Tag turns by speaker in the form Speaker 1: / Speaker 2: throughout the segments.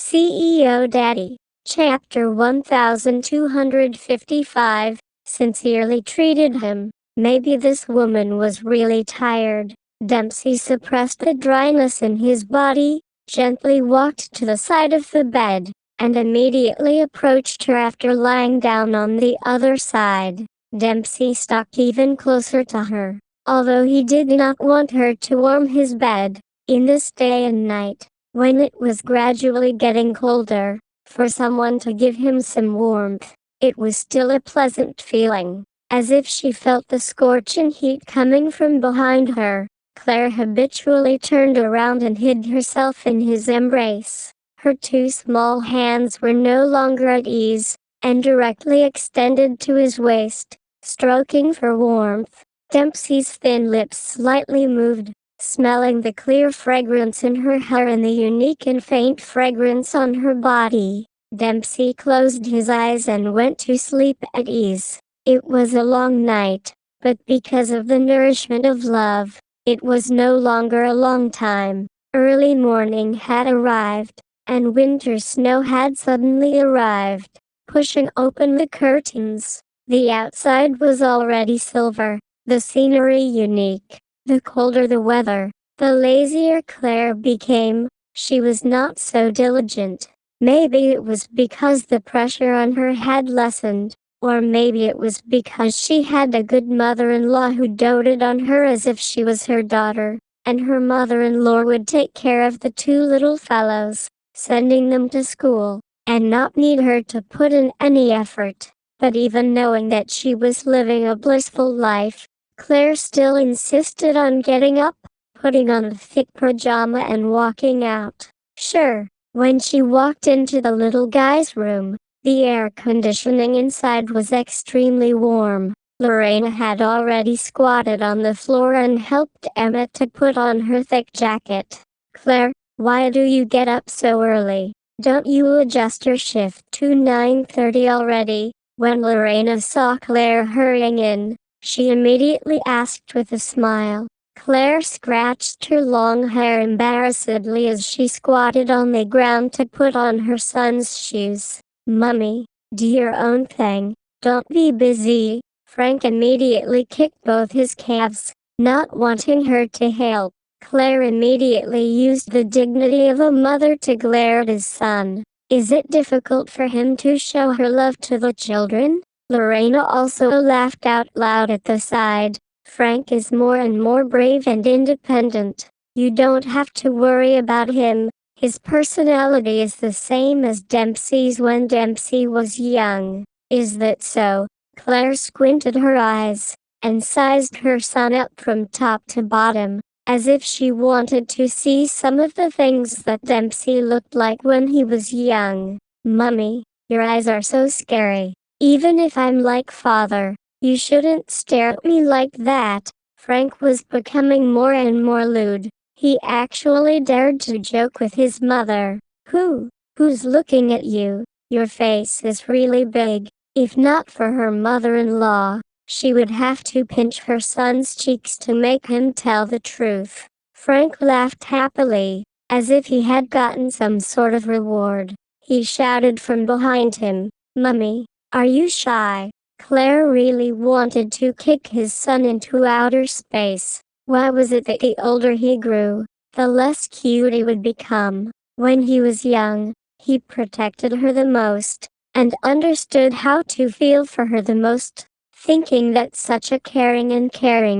Speaker 1: CEO Daddy. Chapter 1255, sincerely treated him. Maybe this woman was really tired. Dempsey suppressed the dryness in his body, gently walked to the side of the bed, and immediately approached her after lying down on the other side. Dempsey stalked even closer to her, although he did not want her to warm his bed. In this day and night, when it was gradually getting colder, for someone to give him some warmth, it was still a pleasant feeling, as if she felt the scorching heat coming from behind her. Claire habitually turned around and hid herself in his embrace. Her two small hands were no longer at ease, and directly extended to his waist, stroking for warmth. Dempsey's thin lips slightly moved, smelling the clear fragrance in her hair and the unique and faint fragrance on her body. Dempsey closed his eyes and went to sleep at ease. It was a long night, but because of the nourishment of love, it was no longer a long time. Early morning had arrived, and winter snow had suddenly arrived, pushing open the curtains. The outside was already silver, the scenery unique. The colder the weather, the lazier Claire became. She was not so diligent. Maybe it was because the pressure on her had lessened, or maybe it was because she had a good mother-in-law who doted on her as if she was her daughter, and her mother-in-law would take care of the two little fellows, sending them to school, and not need her to put in any effort. But even knowing that she was living a blissful life, Claire still insisted on getting up, putting on a thick pajama and walking out. Sure, when she walked into the little guy's room, the air conditioning inside was extremely warm. Lorena had already squatted on the floor and helped Emma to put on her thick jacket. Claire, why do you get up so early? Don't you adjust your shift to 9:30 already? When Lorena saw Claire hurrying in, she immediately asked with a smile. Claire scratched her long hair embarrassedly as she squatted on the ground to put on her son's shoes. Mummy, do your own thing. Don't be busy. Frank immediately kicked both his calves, not wanting her to help. Claire immediately used the dignity of a mother to glare at his son. Is it difficult for him to show her love to the children? Lorena also laughed out loud at the side. Frank is more and more brave and independent. You don't have to worry about him. His personality is the same as Dempsey's when Dempsey was young. Is that so? Claire squinted her eyes, and sized her son up from top to bottom, as if she wanted to see some of the things that Dempsey looked like when he was young. Mummy, your eyes are so scary. Even if I'm like father, you shouldn't stare at me like that. Frank was becoming more and more lewd. He actually dared to joke with his mother. Who's looking at you? Your face is really big. If not for her mother-in-law, she would have to pinch her son's cheeks to make him tell the truth. Frank laughed happily, as if he had gotten some sort of reward. He shouted from behind him, Mummy, are you shy? Claire really wanted to kick his son into outer space. Why was it that the older he grew, the less cute he would become? When he was young, he protected her the most, and understood how to feel for her the most, thinking that such a caring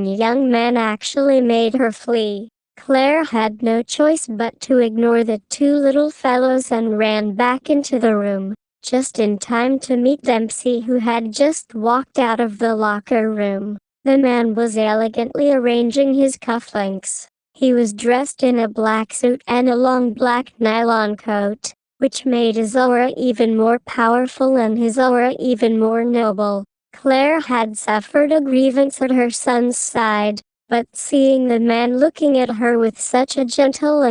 Speaker 1: young man actually made her flee. Claire had no choice but to ignore the two little fellows and ran back into the room, just in time to meet Dempsey, who had just walked out of the locker room. The man was elegantly arranging his cufflinks. He was dressed in a black suit and a long black nylon coat, which made his aura even more powerful and his aura even more noble. Claire had suffered a grievance at her son's side, but seeing the man looking at her with such a gentle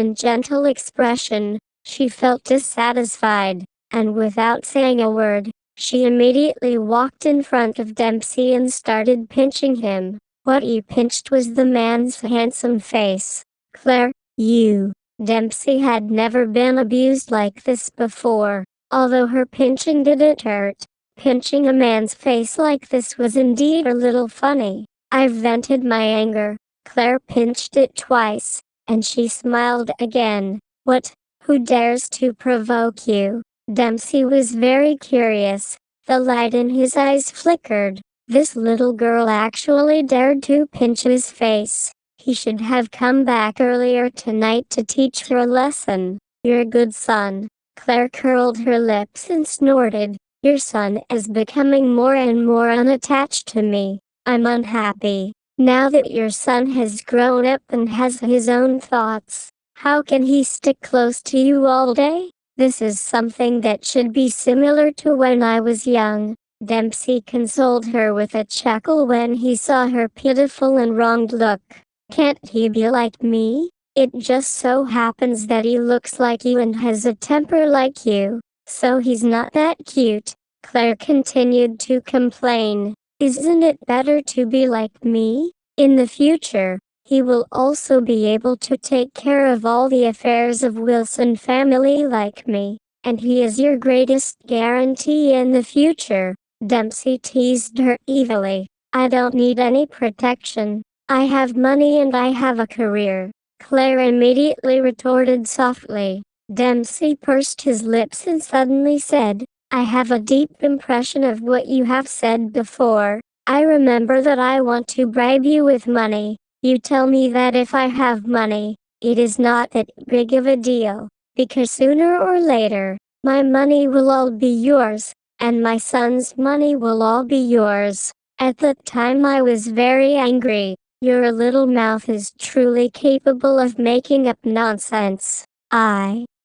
Speaker 1: expression, she felt dissatisfied, and without saying a word, she immediately walked in front of Dempsey and started pinching him. What he pinched was the man's handsome face. Claire, you. Dempsey had never been abused like this before. Although her pinching didn't hurt, pinching a man's face like this was indeed a little funny. I vented my anger. Claire pinched it twice, and she smiled again. What? Who dares to provoke you? Dempsey was very curious. The light in his eyes flickered. This little girl actually dared to pinch his face. He should have come back earlier tonight to teach her a lesson. You're a good son. Claire curled her lips and snorted. Your son is becoming more and more unattached to me. I'm unhappy. Now that your son has grown up and has his own thoughts, how can he stick close to you all day? This is something that should be similar to when I was young. Dempsey consoled her with a chuckle when he saw her pitiful and wronged look. Can't he be like me? It just so happens that he looks like you and has a temper like you, so he's not that cute. Claire continued to complain. Isn't it better to be like me? In the future, he will also be able to take care of all the affairs of Wilson family like me, and he is your greatest guarantee in the future. Dempsey teased her evilly. I don't need any protection. I have money and I have a career. Claire immediately retorted softly. Dempsey pursed his lips and suddenly said, I have a deep impression of what you have said before. I remember that I want to bribe you with money. You tell me that if I have money, it is not that big of a deal, because sooner or later, my money will all be yours, and my son's money will all be yours. At the time I was very angry. Your little mouth is truly capable of making up nonsense.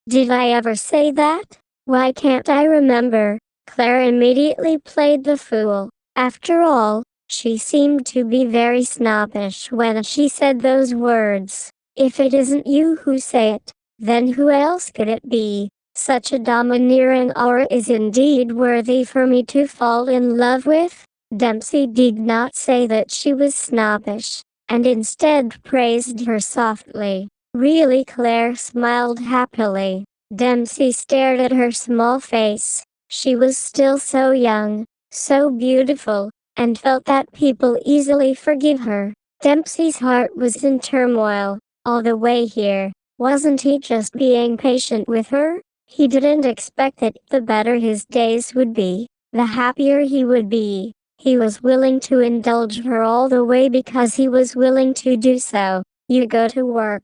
Speaker 1: Did I ever say that? Why can't I remember? Claire immediately played the fool. After all, she seemed to be very snobbish when she said those words. If it isn't you who say it, then who else could it be? Such a domineering aura is indeed worthy for me to fall in love with. Dempsey did not say that she was snobbish, and instead praised her softly. Really, Claire smiled happily. Dempsey stared at her small face. She was still so young, so beautiful, and felt that people easily forgive her. Dempsey's heart was in turmoil all the way here. Wasn't he just being patient with her? He didn't expect that the better his days would be, the happier he would be. He was willing to indulge her all the way because he was willing to do so. You go to work.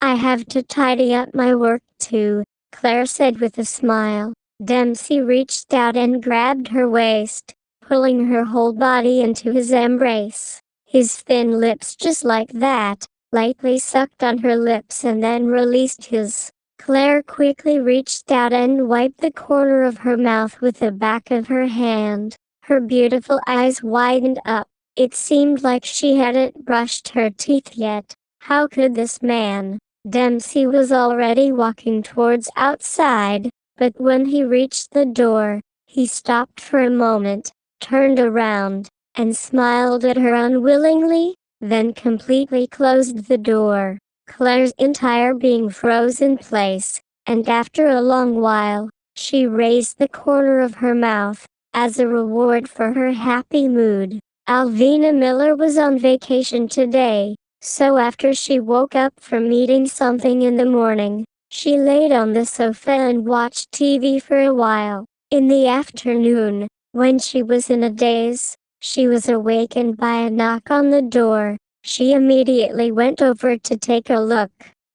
Speaker 1: I have to tidy up my work too, Claire said with a smile. Dempsey reached out and grabbed her waist, pulling her whole body into his embrace. His thin lips just like that, lightly sucked on her lips and then released his. Claire quickly reached out and wiped the corner of her mouth with the back of her hand. Her beautiful eyes widened up. It seemed like she hadn't brushed her teeth yet. How could this man? Dempsey was already walking towards outside, but when he reached the door, he stopped for a moment, turned around, and smiled at her unwillingly, then completely closed the door. Claire's entire being froze in place, and after a long while, she raised the corner of her mouth, as a reward for her happy mood. Alvina Miller was on vacation today. So after she woke up from eating something in the morning, she laid on the sofa and watched TV for a while. In the afternoon, when she was in a daze, she was awakened by a knock on the door. She immediately went over to take a look.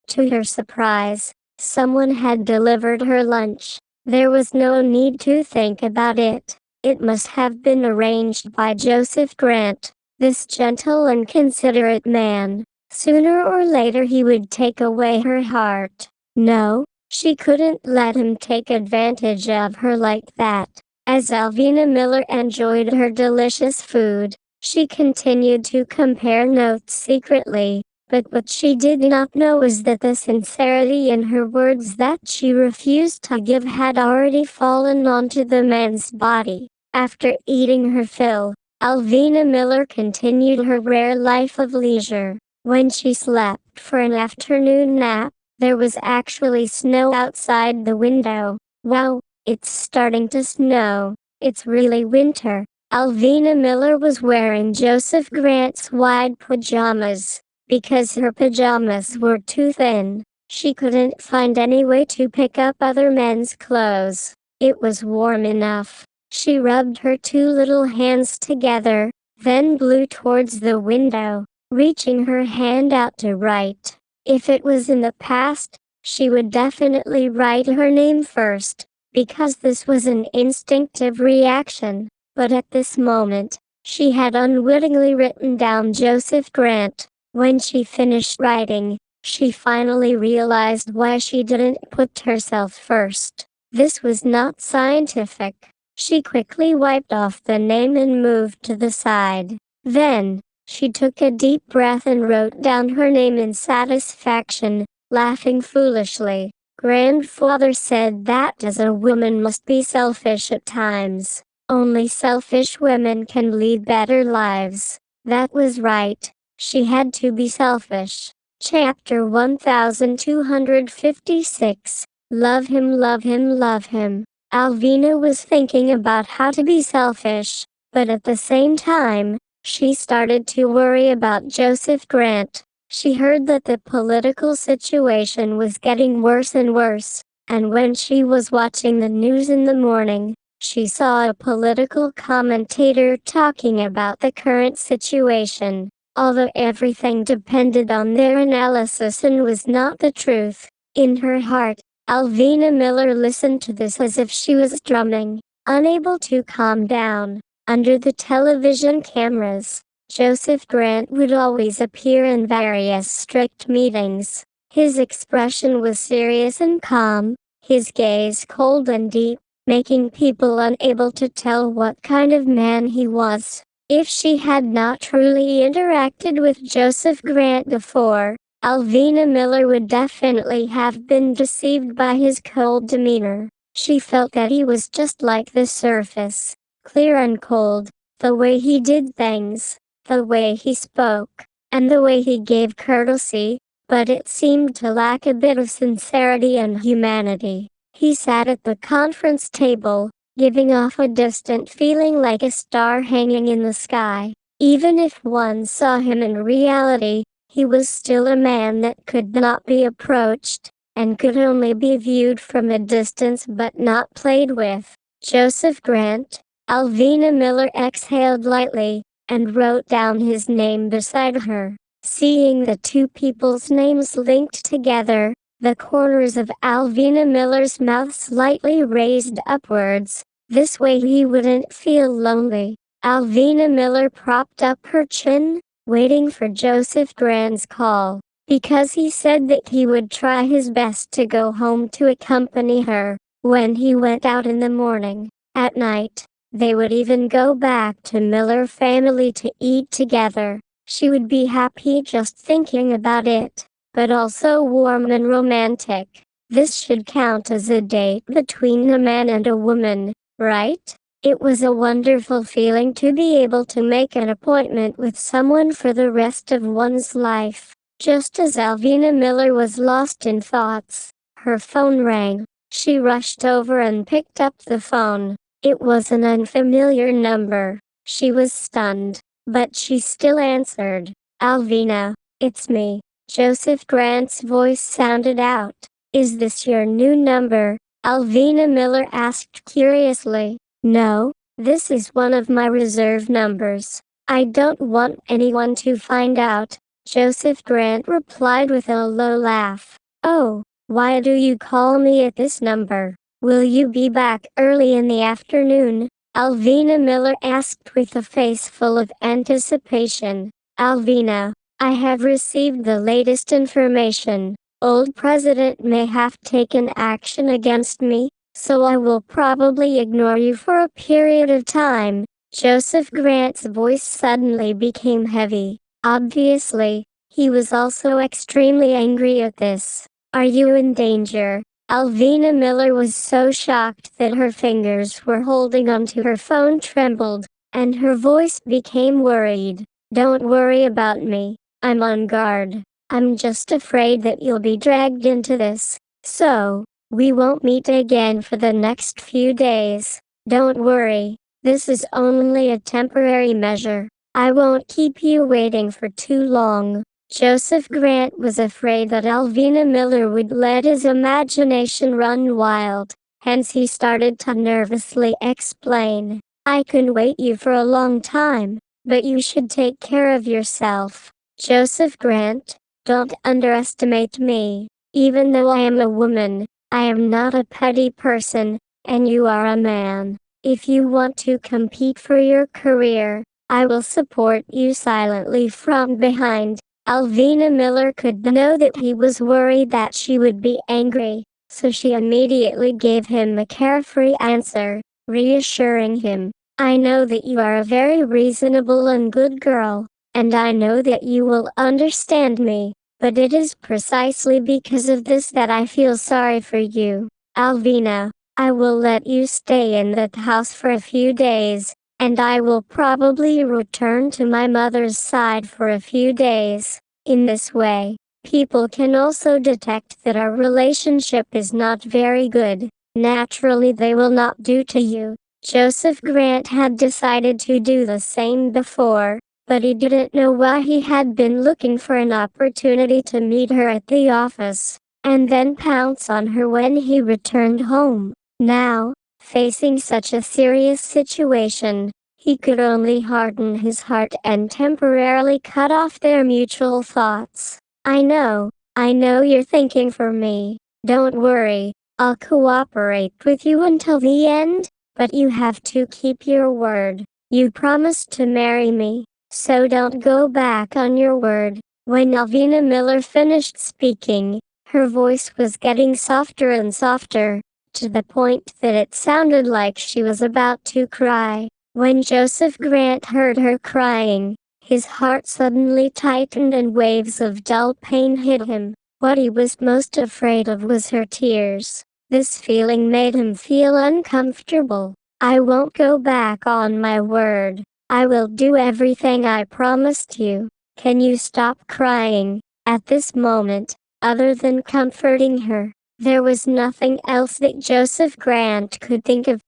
Speaker 1: To her surprise, someone had delivered her lunch. There was no need to think about it. It must have been arranged by Joseph Grant. This gentle and considerate man, sooner or later he would take away her heart. No, she couldn't let him take advantage of her like that. As Alvina Miller enjoyed her delicious food, she continued to compare notes secretly, but what she did not know was that the sincerity in her words that she refused to give had already fallen onto the man's body. After eating her fill, Alvina Miller continued her rare life of leisure. When she slept for an afternoon nap, There was actually snow outside the window. Wow, it's starting to snow. It's really winter. Alvina Miller was wearing Joseph Grant's wide pajamas. Because her pajamas were too thin, she couldn't find any way to pick up other men's clothes. It was warm enough. She rubbed her two little hands together, then blew towards the window, reaching her hand out to write. If it was in the past, she would definitely write her name first, because this was an instinctive reaction. But at this moment, she had unwittingly written down Joseph Grant. When she finished writing, she finally realized why she didn't put herself first. This was not scientific. She quickly wiped off the name and moved to the side. Then, she took a deep breath and wrote down her name in satisfaction, laughing foolishly. Grandfather said that as a woman must be selfish at times. Only selfish women can lead better lives. That was right. She had to be selfish. Chapter 1256. Love him, love him, love him. Alvina was thinking about how to be selfish, but at the same time, she started to worry about Joseph Grant. She heard that the political situation was getting worse and worse, and when she was watching the news in the morning, she saw a political commentator talking about the current situation. Although everything depended on their analysis and was not the truth, in her heart, Alvina Miller listened to this as if she was drumming, unable to calm down. Under the television cameras, Joseph Grant would always appear in various strict meetings. His expression was serious and calm, his gaze cold and deep, making people unable to tell what kind of man he was. If she had not truly interacted with Joseph Grant before, Alvina Miller would definitely have been deceived by his cold demeanor. She felt that he was just like the surface, clear and cold, the way he did things, the way he spoke, and the way he gave courtesy, but it seemed to lack a bit of sincerity and humanity. He sat at the conference table, giving off a distant feeling like a star hanging in the sky. Even if one saw him in reality, he was still a man that could not be approached, and could only be viewed from a distance but not played with. Joseph Grant. Alvina Miller exhaled lightly, and wrote down his name beside her. Seeing the two people's names linked together, the corners of Alvina Miller's mouth slightly raised upwards. This way he wouldn't feel lonely. Alvina Miller propped up her chin, waiting for Joseph Grant's call, because he said that he would try his best to go home to accompany her when he went out in the morning. At night, they would even go back to Miller family to eat together. She would be happy just thinking about it, but also warm and romantic. This should count as a date between a man and a woman, right? It was a wonderful feeling to be able to make an appointment with someone for the rest of one's life. Just as Alvina Miller was lost in thoughts, her phone rang. She rushed over and picked up the phone. It was an unfamiliar number. She was stunned, but she still answered. Alvina, it's me. Joseph Grant's voice sounded out. Is this your new number? Alvina Miller asked curiously. No, this is one of my reserve numbers. I don't want anyone to find out, Joseph Grant replied with a low laugh. Oh, why do you call me at this number? Will you be back early in the afternoon? Alvina Miller asked with a face full of anticipation. Alvina, I have received the latest information. Old president may have taken action against me, so I will probably ignore you for a period of time. Joseph Grant's voice suddenly became heavy. Obviously, he was also extremely angry at this. Are you in danger? Alvina Miller was so shocked that her fingers were holding onto her phone trembled, and her voice became worried. Don't worry about me. I'm on guard. I'm just afraid that you'll be dragged into this. So, we won't meet again for the next few days. Don't worry. This is only a temporary measure. I won't keep you waiting for too long. Joseph Grant was afraid that Alvina Miller would let his imagination run wild. Hence he started to nervously explain. I can wait you for a long time, but you should take care of yourself. Joseph Grant, don't underestimate me. Even though I am a woman, I am not a petty person, and you are a man. If you want to compete for your career, I will support you silently from behind. Alvina Miller could know that he was worried that she would be angry, so she immediately gave him a carefree answer, reassuring him. I know that you are a very reasonable and good girl, and I know that you will understand me, but it is precisely because of this that I feel sorry for you. Alvina, I will let you stay in that house for a few days, and I will probably return to my mother's side for a few days. In this way, people can also detect that our relationship is not very good. Naturally, they will not do to you. Joseph Grant had decided to do the same before, but he didn't know why he had been looking for an opportunity to meet her at the office, and then pounce on her when he returned home. Now, facing such a serious situation, he could only harden his heart and temporarily cut off their mutual thoughts. I know you're thinking for me. Don't worry, I'll cooperate with you until the end, but you have to keep your word. You promised to marry me, so don't go back on your word. When Alvina Miller finished speaking, her voice was getting softer and softer, to the point that it sounded like she was about to cry. When Joseph Grant heard her crying, his heart suddenly tightened and waves of dull pain hit him. What he was most afraid of was her tears. This feeling made him feel uncomfortable. I won't go back on my word. I will do everything I promised you. Can you stop crying? At this moment, other than comforting her, there was nothing else that Joseph Grant could think of.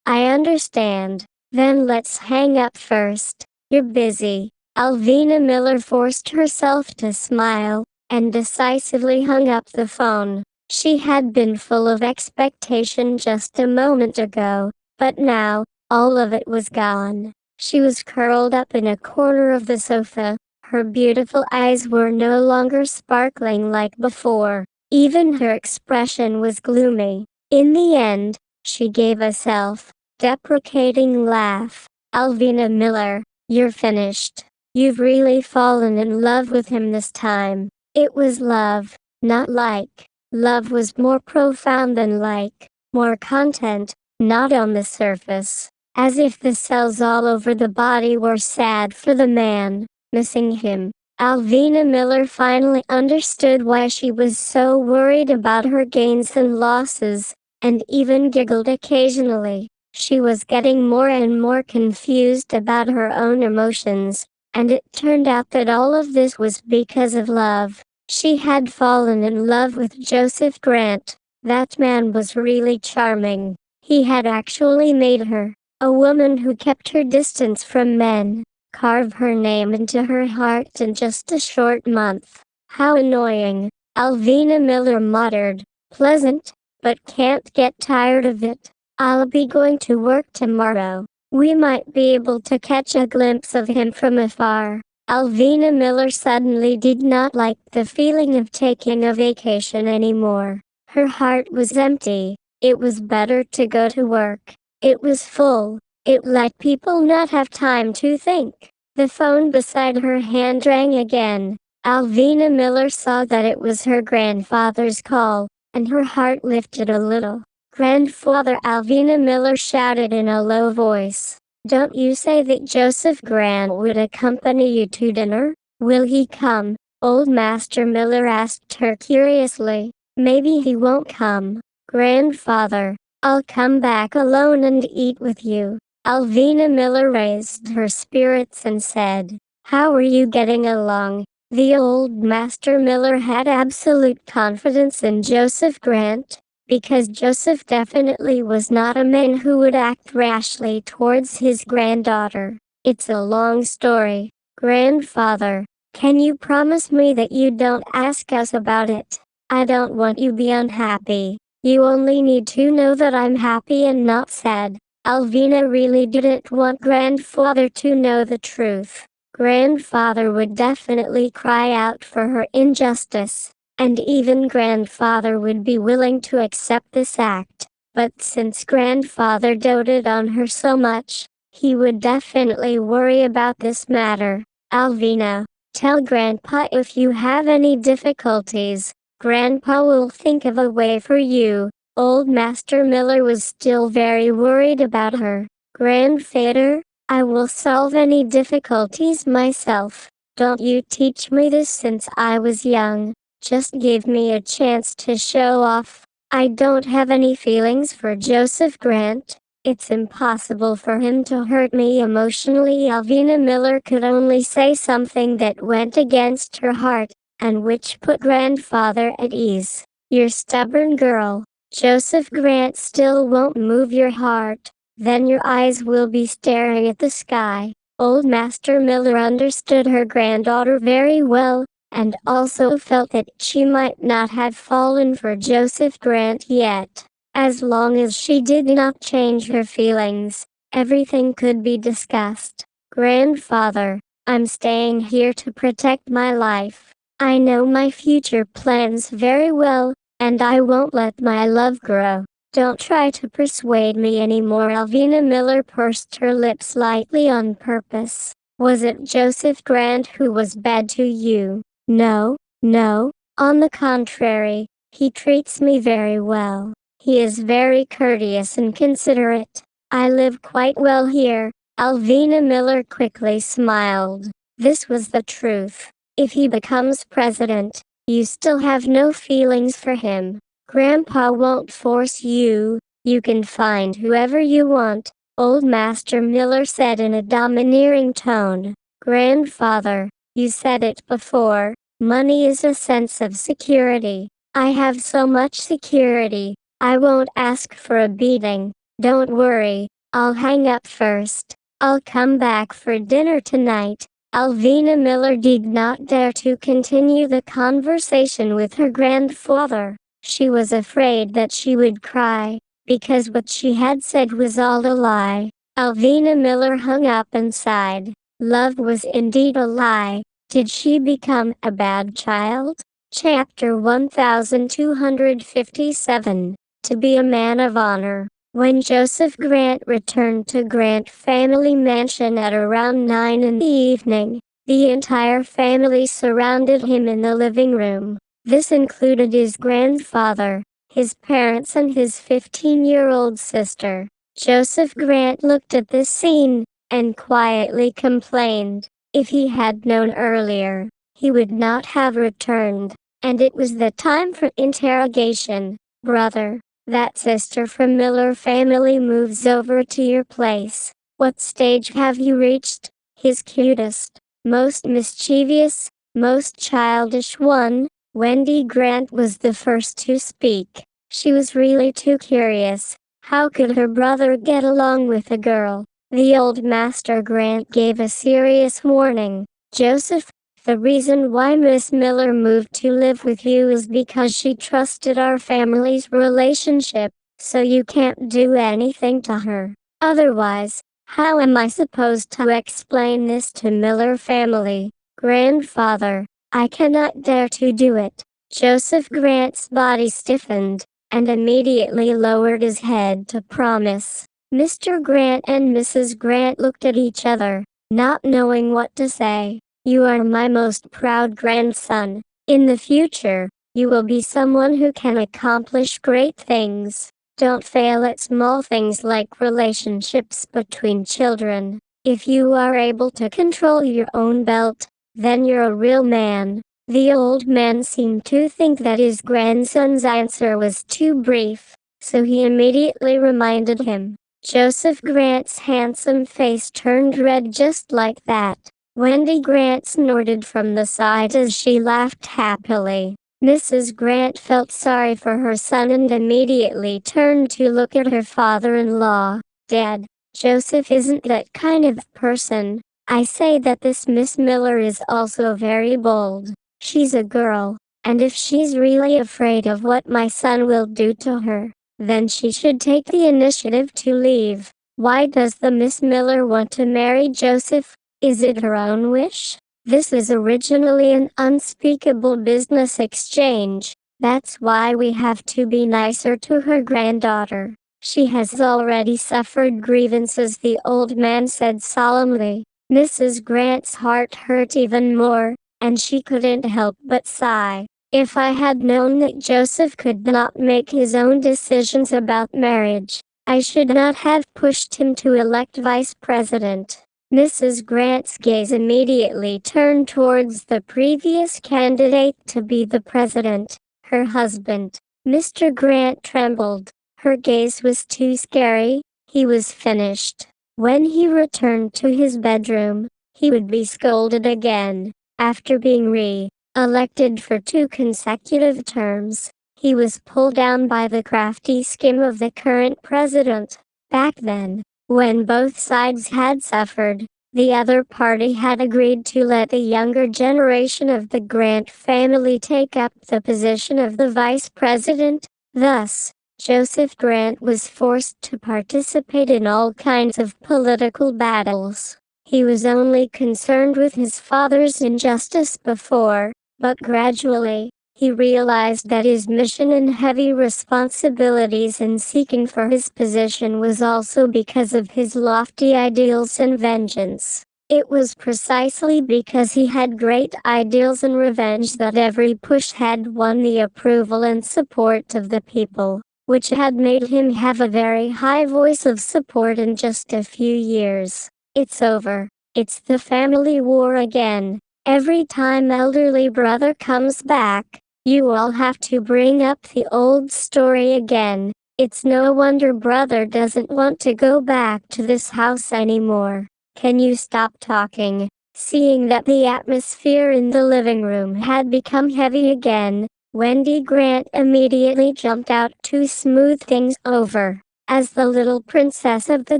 Speaker 1: I understand. Then let's hang up first. You're busy. Alvina Miller forced herself to smile, and decisively hung up the phone. She had been full of expectation just a moment ago, but now, all of it was gone. She was curled up in a corner of the sofa. Her beautiful eyes were no longer sparkling like before. Even her expression was gloomy. In the end, she gave a self-deprecating laugh. Alvina Miller, you're finished. You've really fallen in love with him this time. It was love, not like. Love was more profound than like, more content, not on the surface. As if the cells all over the body were sad for the man, missing him. Alvina Miller finally understood why she was so worried about her gains and losses, and even giggled occasionally. She was getting more and more confused about her own emotions, and it turned out that all of this was because of love. She had fallen in love with Joseph Grant. That man was really charming. He had actually made her, a woman who kept her distance from men, carve her name into her heart in just a short month. How annoying, Alvina Miller muttered. Pleasant, but can't get tired of it. I'll be going to work tomorrow. We might be able to catch a glimpse of him from afar. Alvina Miller suddenly did not like the feeling of taking a vacation anymore. Her heart was empty. It was better to go to work. It was full. It let people not have time to think. The phone beside her hand rang again. Alvina Miller saw that it was her grandfather's call, and her heart lifted a little. Grandfather, Alvina Miller shouted in a low voice. Don't you say that Joseph Grant would accompany you to dinner? Will he come? Old Master Miller asked her curiously. Maybe he won't come. Grandfather, I'll come back alone and eat with you. Alvina Miller raised her spirits and said, how are you getting along? The old master miller had absolute confidence in Joseph Grant, because Joseph definitely was not a man who would act rashly towards his granddaughter. It's a long story. Grandfather, can you promise me that you don't ask us about it? I don't want you to be unhappy. You only need to know that I'm happy and not sad. Alvina really didn't want grandfather to know the truth. Grandfather would definitely cry out for her injustice, and even grandfather would be willing to accept this act. But since grandfather doted on her so much, he would definitely worry about this matter. Alvina, tell Grandpa if you have any difficulties. Grandpa will think of a way for you. Old Master Miller was still very worried about her. Grandfather, I will solve any difficulties myself. Don't you teach me this since I was young. Just give me a chance to show off. I don't have any feelings for Joseph Grant. It's impossible for him to hurt me emotionally. Alvina Miller could only say something that went against her heart, and which put grandfather at ease. You're stubborn girl. Joseph Grant still won't move your heart. Then your eyes will be staring at the sky. Old Master Miller understood her granddaughter very well, and also felt that she might not have fallen for Joseph Grant yet. As long as she did not change her feelings, everything could be discussed. Grandfather, I'm staying here to protect my life. I know my future plans very well, and I won't let my love grow. Don't try to persuade me anymore. Alvina Miller pursed her lips lightly on purpose. Was it Joseph Grant who was bad to you? No, no, on the contrary, he treats me very well. He is very courteous and considerate. I live quite well here. Alvina Miller quickly smiled. This was the truth. If he becomes president, you still have no feelings for him. Grandpa won't force you. You can find whoever you want, Old Master Miller said in a domineering tone. Grandfather, you said it before, money is a sense of security. I have so much security. I won't ask for a beating. Don't worry, I'll hang up first. I'll come back for dinner tonight. Alvina Miller did not dare to continue the conversation with her grandfather. She was afraid that she would cry, because what she had said was all a lie. Alvina Miller hung up and sighed. Love was indeed a lie. Did she become a bad child? Chapter 1257. To be a man of honor. When Joseph Grant returned to Grant family mansion at around 9 in the evening, the entire family surrounded him in the living room. This included his grandfather, his parents and his 15-year-old sister. Joseph Grant looked at this scene, and quietly complained. If he had known earlier, he would not have returned, and it was the time for interrogation. Brother, that sister from Miller family moves over to your place. What stage have you reached? His cutest, most mischievous, most childish one, Wendy Grant was the first to speak. She was really too curious. How could her brother get along with a girl? The old Master Grant gave a serious warning. Joseph, the reason why Miss Miller moved to live with you is because she trusted our family's relationship, so you can't do anything to her. Otherwise, how am I supposed to explain this to Miller family? Grandfather, I cannot dare to do it. Joseph Grant's body stiffened, and immediately lowered his head to promise. Mr. Grant and Mrs. Grant looked at each other, not knowing what to say. You are my most proud grandson. In the future, you will be someone who can accomplish great things. Don't fail at small things like relationships between children. If you are able to control your own belt, then you're a real man. The old man seemed to think that his grandson's answer was too brief, so he immediately reminded him. Joseph Grant's handsome face turned red just like that. Wendy Grant snorted from the side as she laughed happily. Mrs. Grant felt sorry for her son and immediately turned to look at her father-in-law. Dad, Joseph isn't that kind of person. I say that this Miss Miller is also very bold. She's a girl, and if she's really afraid of what my son will do to her, then she should take the initiative to leave. Why does the Miss Miller want to marry Joseph? Is it her own wish? This is originally an unspeakable business exchange. That's why we have to be nicer to her granddaughter. She has already suffered grievances, the old man said solemnly. Mrs. Grant's heart hurt even more, and she couldn't help but sigh. If I had known that Joseph could not make his own decisions about marriage, I should not have pushed him to elect vice president. Mrs. Grant's gaze immediately turned towards the previous candidate to be the president, her husband. Mr. Grant trembled. Her gaze was too scary. He was finished. When he returned to his bedroom, he would be scolded again. After being re-elected for 2 consecutive terms, he was pulled down by the crafty scheme of the current president. Back then, when both sides had suffered, the other party had agreed to let the younger generation of the Grant family take up the position of the vice president. Thus, Joseph Grant was forced to participate in all kinds of political battles. He was only concerned with his father's injustice before, but gradually, he realized that his mission and heavy responsibilities in seeking for his position was also because of his lofty ideals and vengeance. It was precisely because he had great ideals and revenge that every push had won the approval and support of the people, which had made him have a very high voice of support in just a few years. It's over. It's the family war again. Every time elderly brother comes back, you all have to bring up the old story again. It's no wonder brother doesn't want to go back to this house anymore. Can you stop talking? Seeing that the atmosphere in the living room had become heavy again, Wendy Grant immediately jumped out to smooth things over. As the little princess of the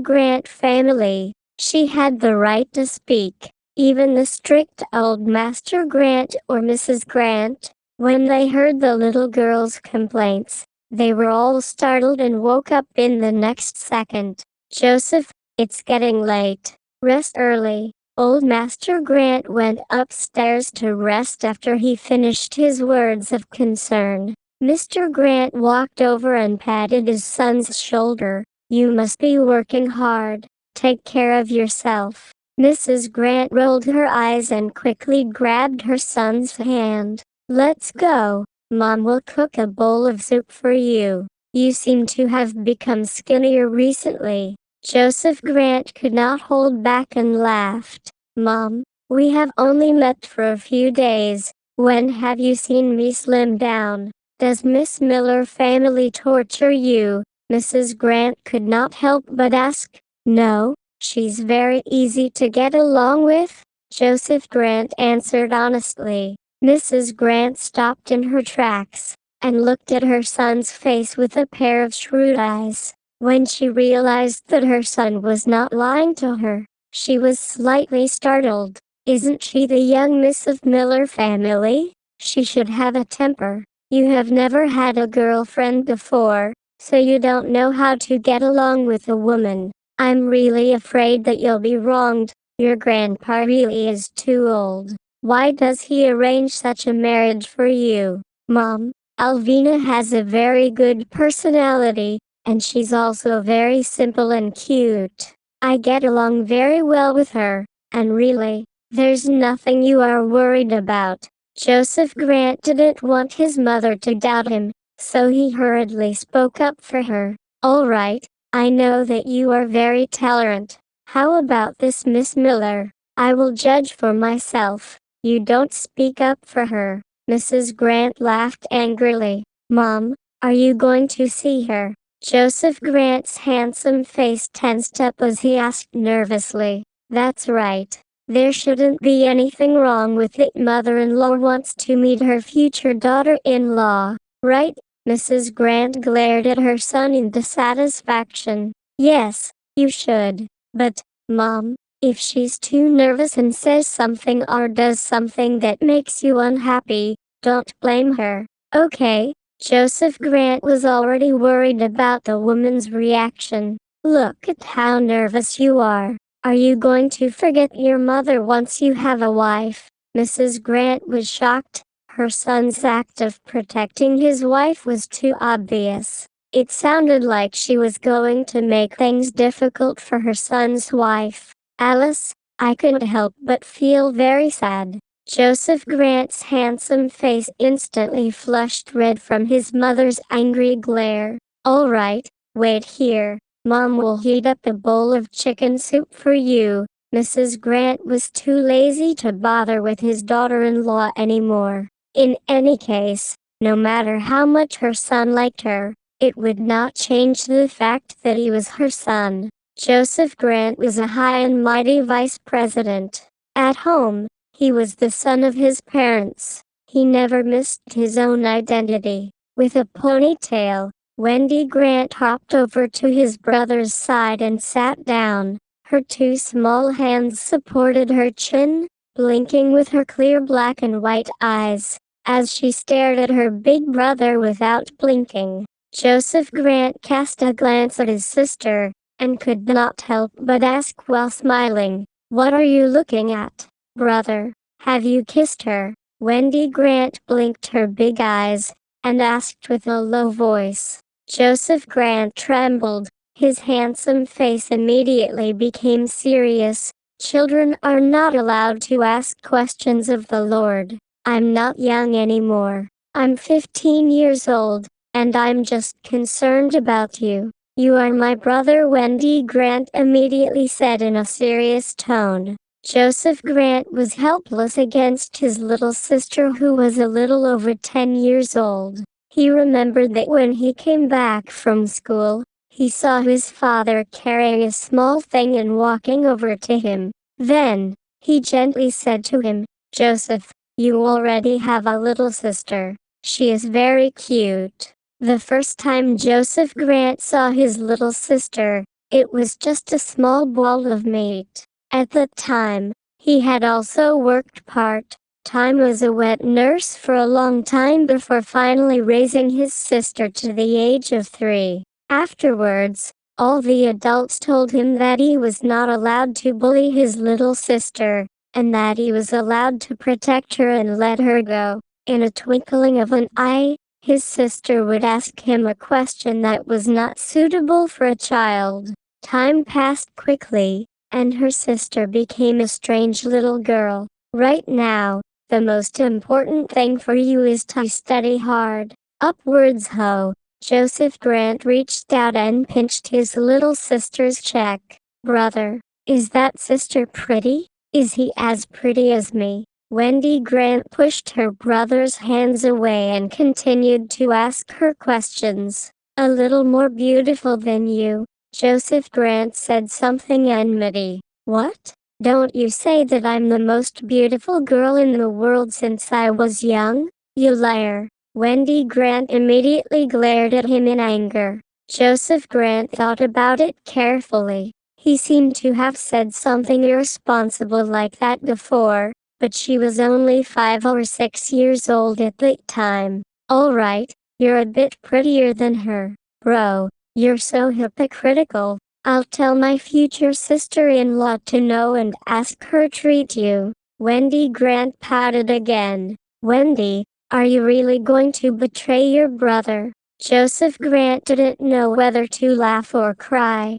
Speaker 1: Grant family, she had the right to speak. Even the strict old Master Grant or Mrs. Grant, when they heard the little girl's complaints, they were all startled and woke up in the next second. Joseph, it's getting late. Rest early. Old Master Grant went upstairs to rest after he finished his words of concern. Mr. Grant walked over and patted his son's shoulder. You must be working hard. Take care of yourself. Mrs. Grant rolled her eyes and quickly grabbed her son's hand. Let's go. Mom will cook a bowl of soup for you. You seem to have become skinnier recently. Joseph Grant could not hold back and laughed. Mom, we have only met for a few days. When have you seen me slim down? Does Miss Miller family torture you? Mrs. Grant could not help but ask. No, she's very easy to get along with, Joseph Grant answered honestly. Mrs. Grant stopped in her tracks, and looked at her son's face with a pair of shrewd eyes. When she realized that her son was not lying to her, she was slightly startled. Isn't she the young Miss of Miller family? She should have a temper. You have never had a girlfriend before, so you don't know how to get along with a woman. I'm really afraid that you'll be wronged. Your grandpa really is too old. Why does he arrange such a marriage for you? Mom, Alvina has a very good personality, and she's also very simple and cute. I get along very well with her, and really, there's nothing you are worried about. Joseph Grant didn't want his mother to doubt him, so he hurriedly spoke up for her. All right, I know that you are very tolerant. How about this Miss Miller? I will judge for myself. You don't speak up for her. Mrs. Grant laughed angrily. Mom, are you going to see her? Joseph Grant's handsome face tensed up as he asked nervously. That's right. There shouldn't be anything wrong with it. Mother-in-law wants to meet her future daughter-in-law, right? Mrs. Grant glared at her son in dissatisfaction. Yes, you should. But, Mom, if she's too nervous and says something or does something that makes you unhappy, don't blame her, okay? Joseph Grant was already worried about the woman's reaction. Look at how nervous you are. Are you going to forget your mother once you have a wife? Mrs. Grant was shocked. Her son's act of protecting his wife was too obvious. It sounded like she was going to make things difficult for her son's wife. Alice, I couldn't help but feel very sad. Joseph Grant's handsome face instantly flushed red from his mother's angry glare. All right, wait here. Mom will heat up a bowl of chicken soup for you. Mrs. Grant was too lazy to bother with his daughter-in-law anymore. In any case, no matter how much her son liked her, it would not change the fact that he was her son. Joseph Grant was a high and mighty vice president. At home, he was the son of his parents. He never missed his own identity. With a ponytail, Wendy Grant hopped over to his brother's side and sat down. Her two small hands supported her chin, blinking with her clear black and white eyes, as she stared at her big brother without blinking. Joseph Grant cast a glance at his sister, and could not help but ask while smiling, "What are you looking at, brother? Have you kissed her?" Wendy Grant blinked her big eyes, and asked with a low voice. Joseph Grant trembled. His handsome face immediately became serious. Children are not allowed to ask questions of the Lord. I'm not young anymore. I'm 15 years old, and I'm just concerned about you. You are my brother, Wendy Grant immediately said in a serious tone. Joseph Grant was helpless against his little sister, who was a little over 10 years old. He remembered that when he came back from school, he saw his father carrying a small thing and walking over to him. Then, he gently said to him, "Joseph, you already have a little sister. She is very cute." The first time Joseph Grant saw his little sister, it was just a small ball of meat. At the time, he had also worked part-time as a wet nurse for a long time before finally raising his sister to the age of 3. Afterwards, all the adults told him that he was not allowed to bully his little sister, and that he was allowed to protect her and let her go. In a twinkling of an eye, his sister would ask him a question that was not suitable for a child. Time passed quickly, and her sister became a strange little girl. Right now, the most important thing for you is to study hard. Upwards ho! Joseph Grant reached out and pinched his little sister's cheek. "Brother, is that sister pretty? Is he as pretty as me?" Wendy Grant pushed her brother's hands away and continued to ask her questions. "A little more beautiful than you." Joseph Grant said something enmity. "What? Don't you say that I'm the most beautiful girl in the world since I was young? You liar." Wendy Grant immediately glared at him in anger. Joseph Grant thought about it carefully. He seemed to have said something irresponsible like that before, but she was only 5 or 6 years old at the time. "All right, you're a bit prettier than her. Bro, you're so hypocritical. I'll tell my future sister-in-law to know and ask her treat you." Wendy Grant pouted again. "Wendy, are you really going to betray your brother?" Joseph Grant didn't know whether to laugh or cry.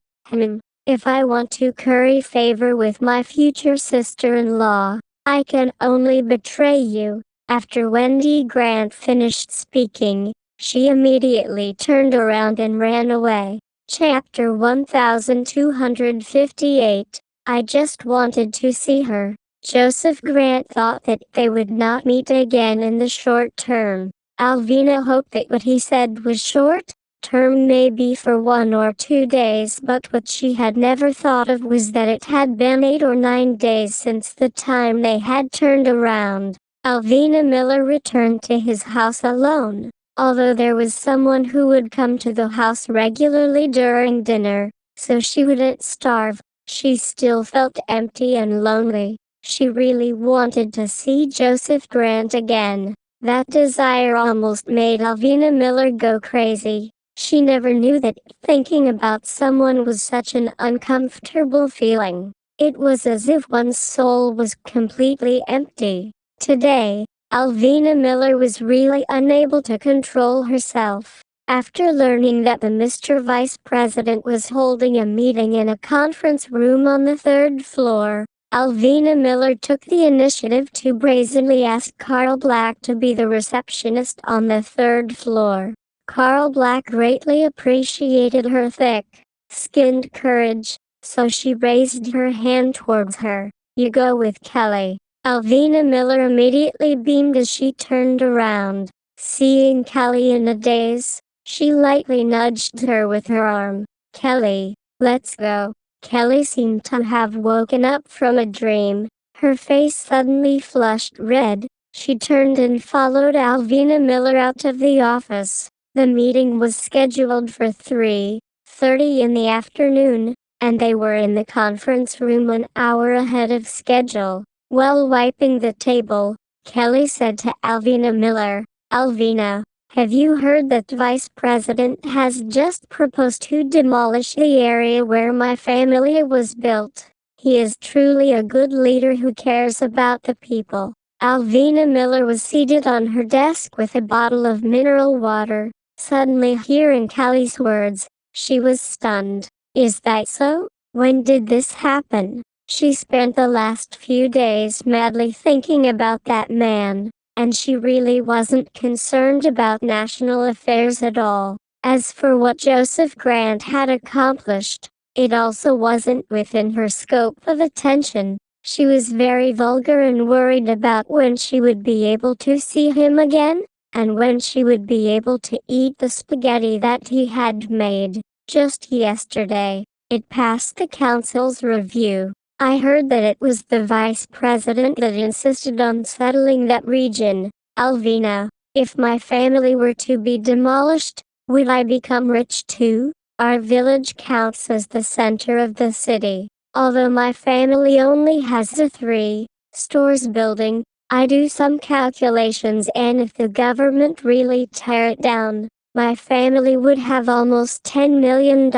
Speaker 1: If I want to curry favor with my future sister-in-law, I can only betray you." After Wendy Grant finished speaking, she immediately turned around and ran away. Chapter 1258. I just wanted to see her. Joseph Grant thought that they would not meet again in the short term. Alvina hoped that what he said was short, term maybe for 1 or 2 days, but what she had never thought of was that it had been 8 or 9 days since the time they had turned around. Alvina Miller returned to his house alone. Although there was someone who would come to the house regularly during dinner, so she wouldn't starve, she still felt empty and lonely. She really wanted to see Joseph Grant again. That desire almost made Alvina Miller go crazy. She never knew that thinking about someone was such an uncomfortable feeling. It was as if one's soul was completely empty. Today, Alvina Miller was really unable to control herself. After learning that the Mr. Vice President was holding a meeting in a conference room on the 3rd floor, Alvina Miller took the initiative to brazenly ask Carl Black to be the receptionist on the 3rd floor. Carl Black greatly appreciated her thick-skinned courage, so she raised her hand towards her. "You go with Kelly." Alvina Miller immediately beamed as she turned around. Seeing Kelly in a daze, she lightly nudged her with her arm. "Kelly, let's go." Kelly seemed to have woken up from a dream. Her face suddenly flushed red. She turned and followed Alvina Miller out of the office. The meeting was scheduled for 3:30 in the afternoon, and they were in the conference room an hour ahead of schedule. While wiping the table, Kelly said to Alvina Miller, "Alvina, have you heard that the Vice President has just proposed to demolish the area where my family was built? He is truly a good leader who cares about the people." Alvina Miller was seated on her desk with a bottle of mineral water. Suddenly hearing Kelly's words, she was stunned. "Is that so? When did this happen?" She spent the last few days madly thinking about that man, and she really wasn't concerned about national affairs at all. As for what Joseph Grant had accomplished, it also wasn't within her scope of attention. She was very vulgar and worried about when she would be able to see him again, and when she would be able to eat the spaghetti that he had made. Just yesterday, it passed the council's review. I heard that it was the vice president that insisted on settling that region. Alvina, if my family were to be demolished, would I become rich too? Our village counts as the center of the city. Although my family only has a 3 stores building, I do some calculations, and if the government really tear it down, my family would have almost $10 million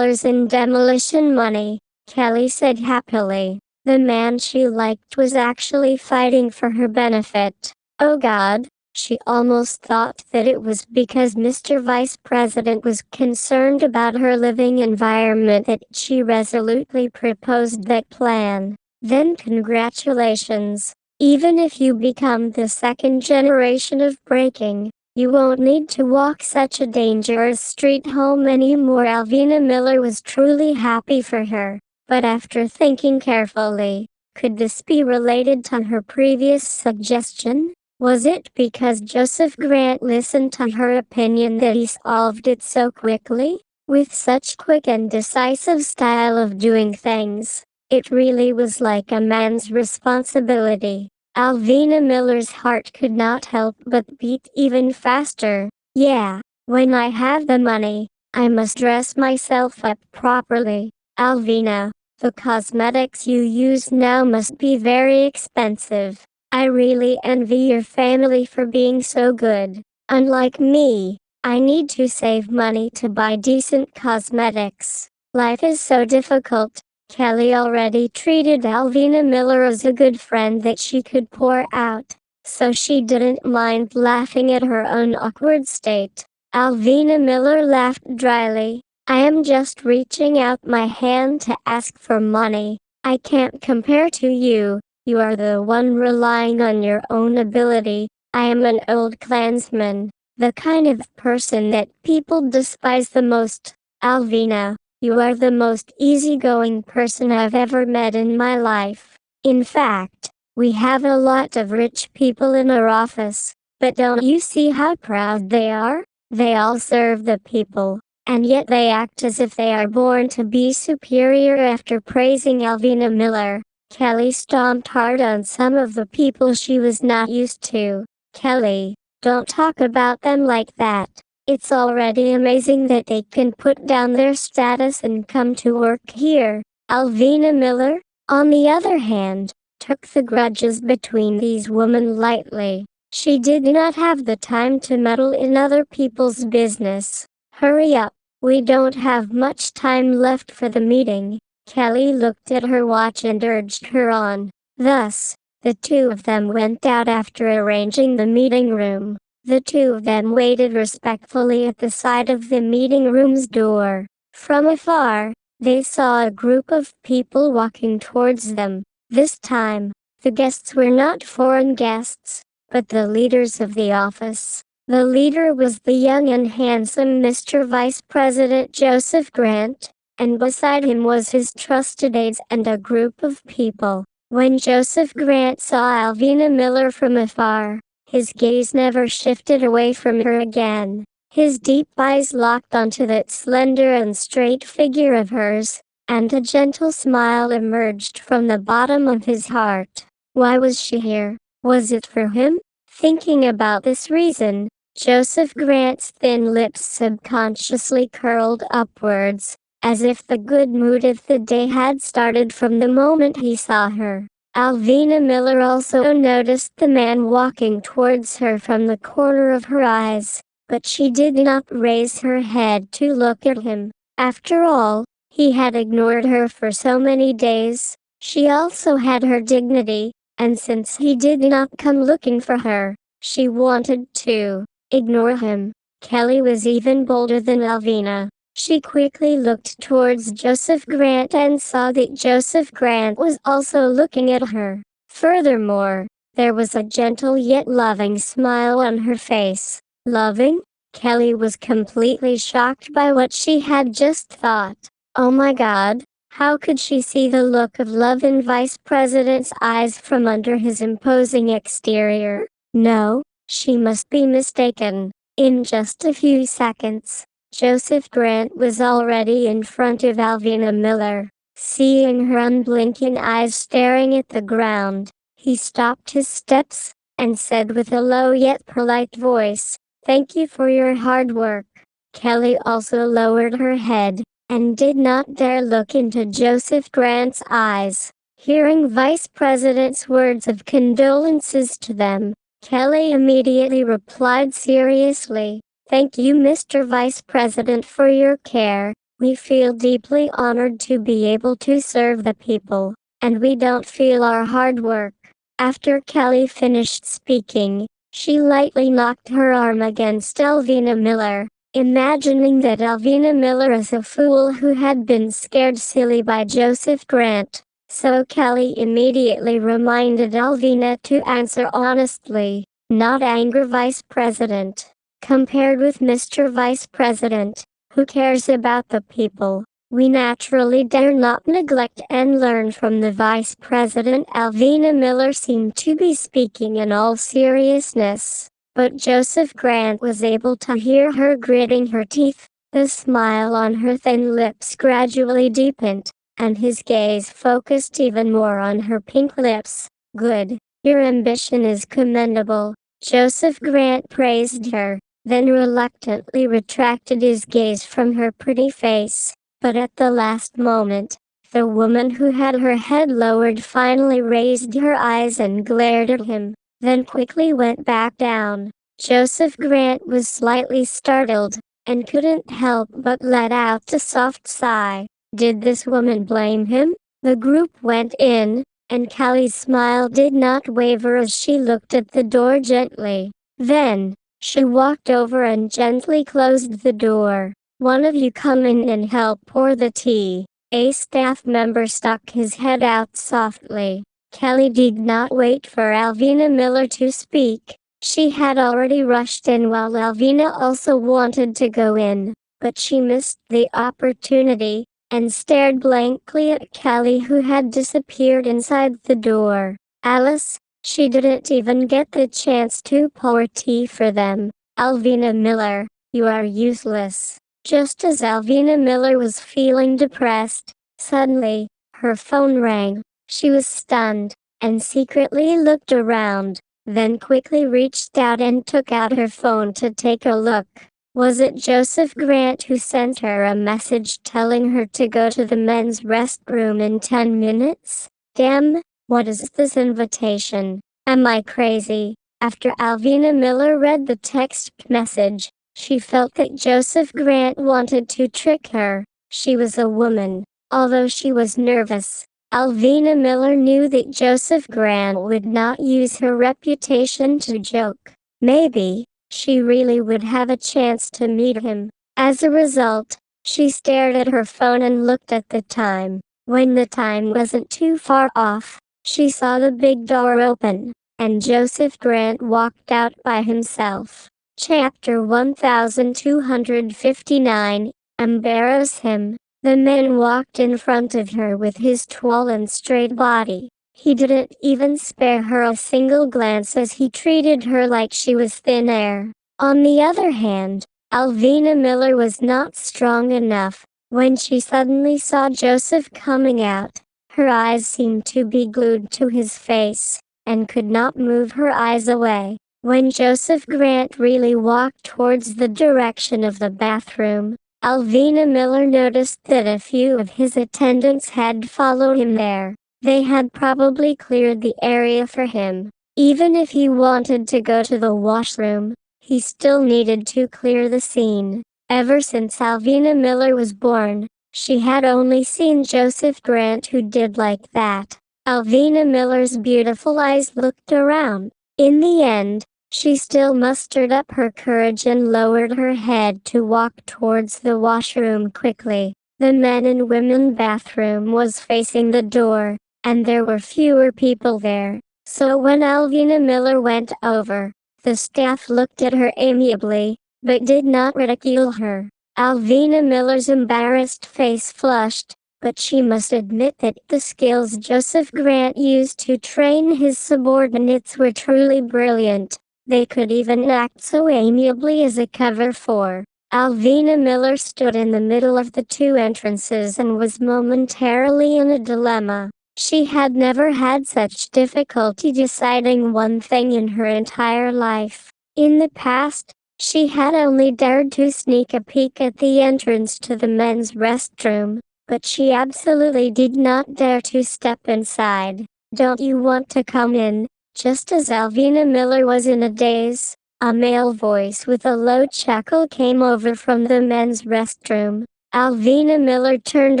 Speaker 1: in demolition money. Kelly said happily. The man she liked was actually fighting for her benefit. Oh God, she almost thought that it was because Mr. Vice President was concerned about her living environment that she resolutely proposed that plan. Then congratulations. Even if you become the 2nd generation of breaking, you won't need to walk such a dangerous street home anymore. Alvina Miller was truly happy for her. But after thinking carefully, could this be related to her previous suggestion? Was it because Joseph Grant listened to her opinion that he solved it so quickly? With such quick and decisive style of doing things, it really was like a man's responsibility. Alvina Miller's heart could not help but beat even faster. Yeah, when I have the money, I must dress myself up properly. Alvina, the cosmetics you use now must be very expensive. I really envy your family for being so good. Unlike me, I need to save money to buy decent cosmetics. Life is so difficult. Kelly already treated Alvina Miller as a good friend that she could pour out, so she didn't mind laughing at her own awkward state. Alvina Miller laughed dryly. I am just reaching out my hand to ask for money. I can't compare to you. You are the one relying on your own ability. I am an old clansman, the kind of person that people despise the most. Alvina, you are the most easygoing person I've ever met in my life. In fact, we have a lot of rich people in our office, but don't you see how proud they are? They all serve the people. and yet they act as if they are born to be superior. After praising Alvina Miller, Kelly stomped hard on some of the people she was not used to. Kelly, don't talk about them like that. It's already amazing that they can put down their status and come to work here. Alvina Miller, on the other hand, took the grudges between these women lightly. She did not have the time to meddle in other people's business. Hurry up, we don't have much time left for the meeting. Kelly looked at her watch and urged her on. Thus, the two of them went out after arranging the meeting room. The two of them waited respectfully at the side of the meeting room's door. From afar, they saw a group of people walking towards them. This time, the guests were not foreign guests, but the leaders of the office. The leader was the young and handsome Mr. Vice President Joseph Grant, and beside him was his trusted aides and a group of people. When Joseph Grant saw Alvina Miller from afar, his gaze never shifted away from her again. His deep eyes locked onto that slender and straight figure of hers, and a gentle smile emerged from the bottom of his heart. Why was she here? Was it for him? Thinking about this reason, Joseph Grant's thin lips subconsciously curled upwards, as if the good mood of the day had started from the moment he saw her. Alvina Miller also noticed the man walking towards her from the corner of her eyes, but she did not raise her head to look at him. After all, he had ignored her for so many days. She also had her dignity, and since he did not come looking for her, she wanted to ignore him. Kelly was even bolder than Alvina. She quickly looked towards Joseph Grant and saw that Joseph Grant was also looking at her. Furthermore, there was a gentle yet loving smile on her face. Loving? Kelly was completely shocked by what she had just thought. Oh my God, how could she see the look of love in Vice President's eyes from under his imposing exterior? No, she must be mistaken. In just a few seconds, Joseph Grant was already in front of Alvina Miller. Seeing her unblinking eyes staring at the ground, he stopped his steps, and said with a low yet polite voice, "Thank you for your hard work." Kelly also lowered her head, and did not dare look into Joseph Grant's eyes. Hearing Vice President's words of condolences to them, Kelly immediately replied seriously, "Thank you, Mr. Vice President, for your care. We feel deeply honored to be able to serve the people, and we don't feel our hard work." After Kelly finished speaking, she lightly knocked her arm against Alvina Miller, imagining that Alvina Miller is a fool who had been scared silly by Joseph Grant. So Kelly immediately reminded Alvina to answer honestly, not anger Vice President. Compared with Mr. Vice President, who cares about the people, we naturally dare not neglect and learn from the Vice President. Alvina Miller seemed to be speaking in all seriousness, but Joseph Grant was able to hear her gritting her teeth. The smile on her thin lips gradually deepened, and his gaze focused even more on her pink lips. "Good. Your ambition is commendable." Joseph Grant praised her, then reluctantly retracted his gaze from her pretty face. But at the last moment, the woman who had her head lowered finally raised her eyes and glared at him, then quickly went back down. Joseph Grant was slightly startled, and couldn't help but let out a soft sigh. Did this woman blame him? The group went in, and Kelly's smile did not waver as she looked at the door gently. Then, she walked over and gently closed the door. "One of you come in and help pour the tea." A staff member stuck his head out softly. Kelly did not wait for Alvina Miller to speak. She had already rushed in while Alvina also wanted to go in, but she missed the opportunity, and stared blankly at Kelly, who had disappeared inside the door. Alice, she didn't even get the chance to pour tea for them. "Alvina Miller, you are useless." Just as Alvina Miller was feeling depressed, suddenly, her phone rang. She was stunned, and secretly looked around, then quickly reached out and took out her phone to take a look. Was it Joseph Grant who sent her a message telling her to go to the men's restroom in 10 minutes? Damn, what is this invitation? Am I crazy? After Alvina Miller read the text message, she felt that Joseph Grant wanted to trick her. She was a woman. Although she was nervous, Alvina Miller knew that Joseph Grant would not use her reputation to joke. Maybe she really would have a chance to meet him. As a result, she stared at her phone and looked at the time. When the time wasn't too far off, she saw the big door open, and Joseph Grant walked out by himself. Chapter 1259, Embarrass Him. The man walked in front of her with his tall and straight body. He didn't even spare her a single glance as he treated her like she was thin air. On the other hand, Alvina Miller was not strong enough. When she suddenly saw Joseph coming out, her eyes seemed to be glued to his face, and could not move her eyes away. When Joseph Grant really walked towards the direction of the bathroom, Alvina Miller noticed that a few of his attendants had followed him there. They had probably cleared the area for him. Even if he wanted to go to the washroom, he still needed to clear the scene. Ever since Alvina Miller was born, she had only seen Joseph Grant who did like that. Alvina Miller's beautiful eyes looked around. In the end, she still mustered up her courage and lowered her head to walk towards the washroom quickly. The men and women bathroom was facing the door, and there were fewer people there. So when Alvina Miller went over, the staff looked at her amiably, but did not ridicule her. Alvina Miller's embarrassed face flushed, but she must admit that the skills Joseph Grant used to train his subordinates were truly brilliant. They could even act so amiably as a cover for. Alvina Miller stood in the middle of the two entrances and was momentarily in a dilemma. She had never had such difficulty deciding one thing in her entire life. In the past, she had only dared to sneak a peek at the entrance to the men's restroom, but she absolutely did not dare to step inside. "Don't you want to come in?" Just as Alvina Miller was in a daze, a male voice with a low chuckle came over from the men's restroom. Alvina Miller turned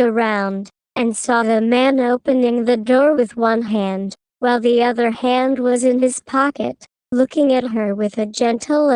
Speaker 1: around, and saw the man opening the door with one hand, while the other hand was in his pocket, looking at her with a gentle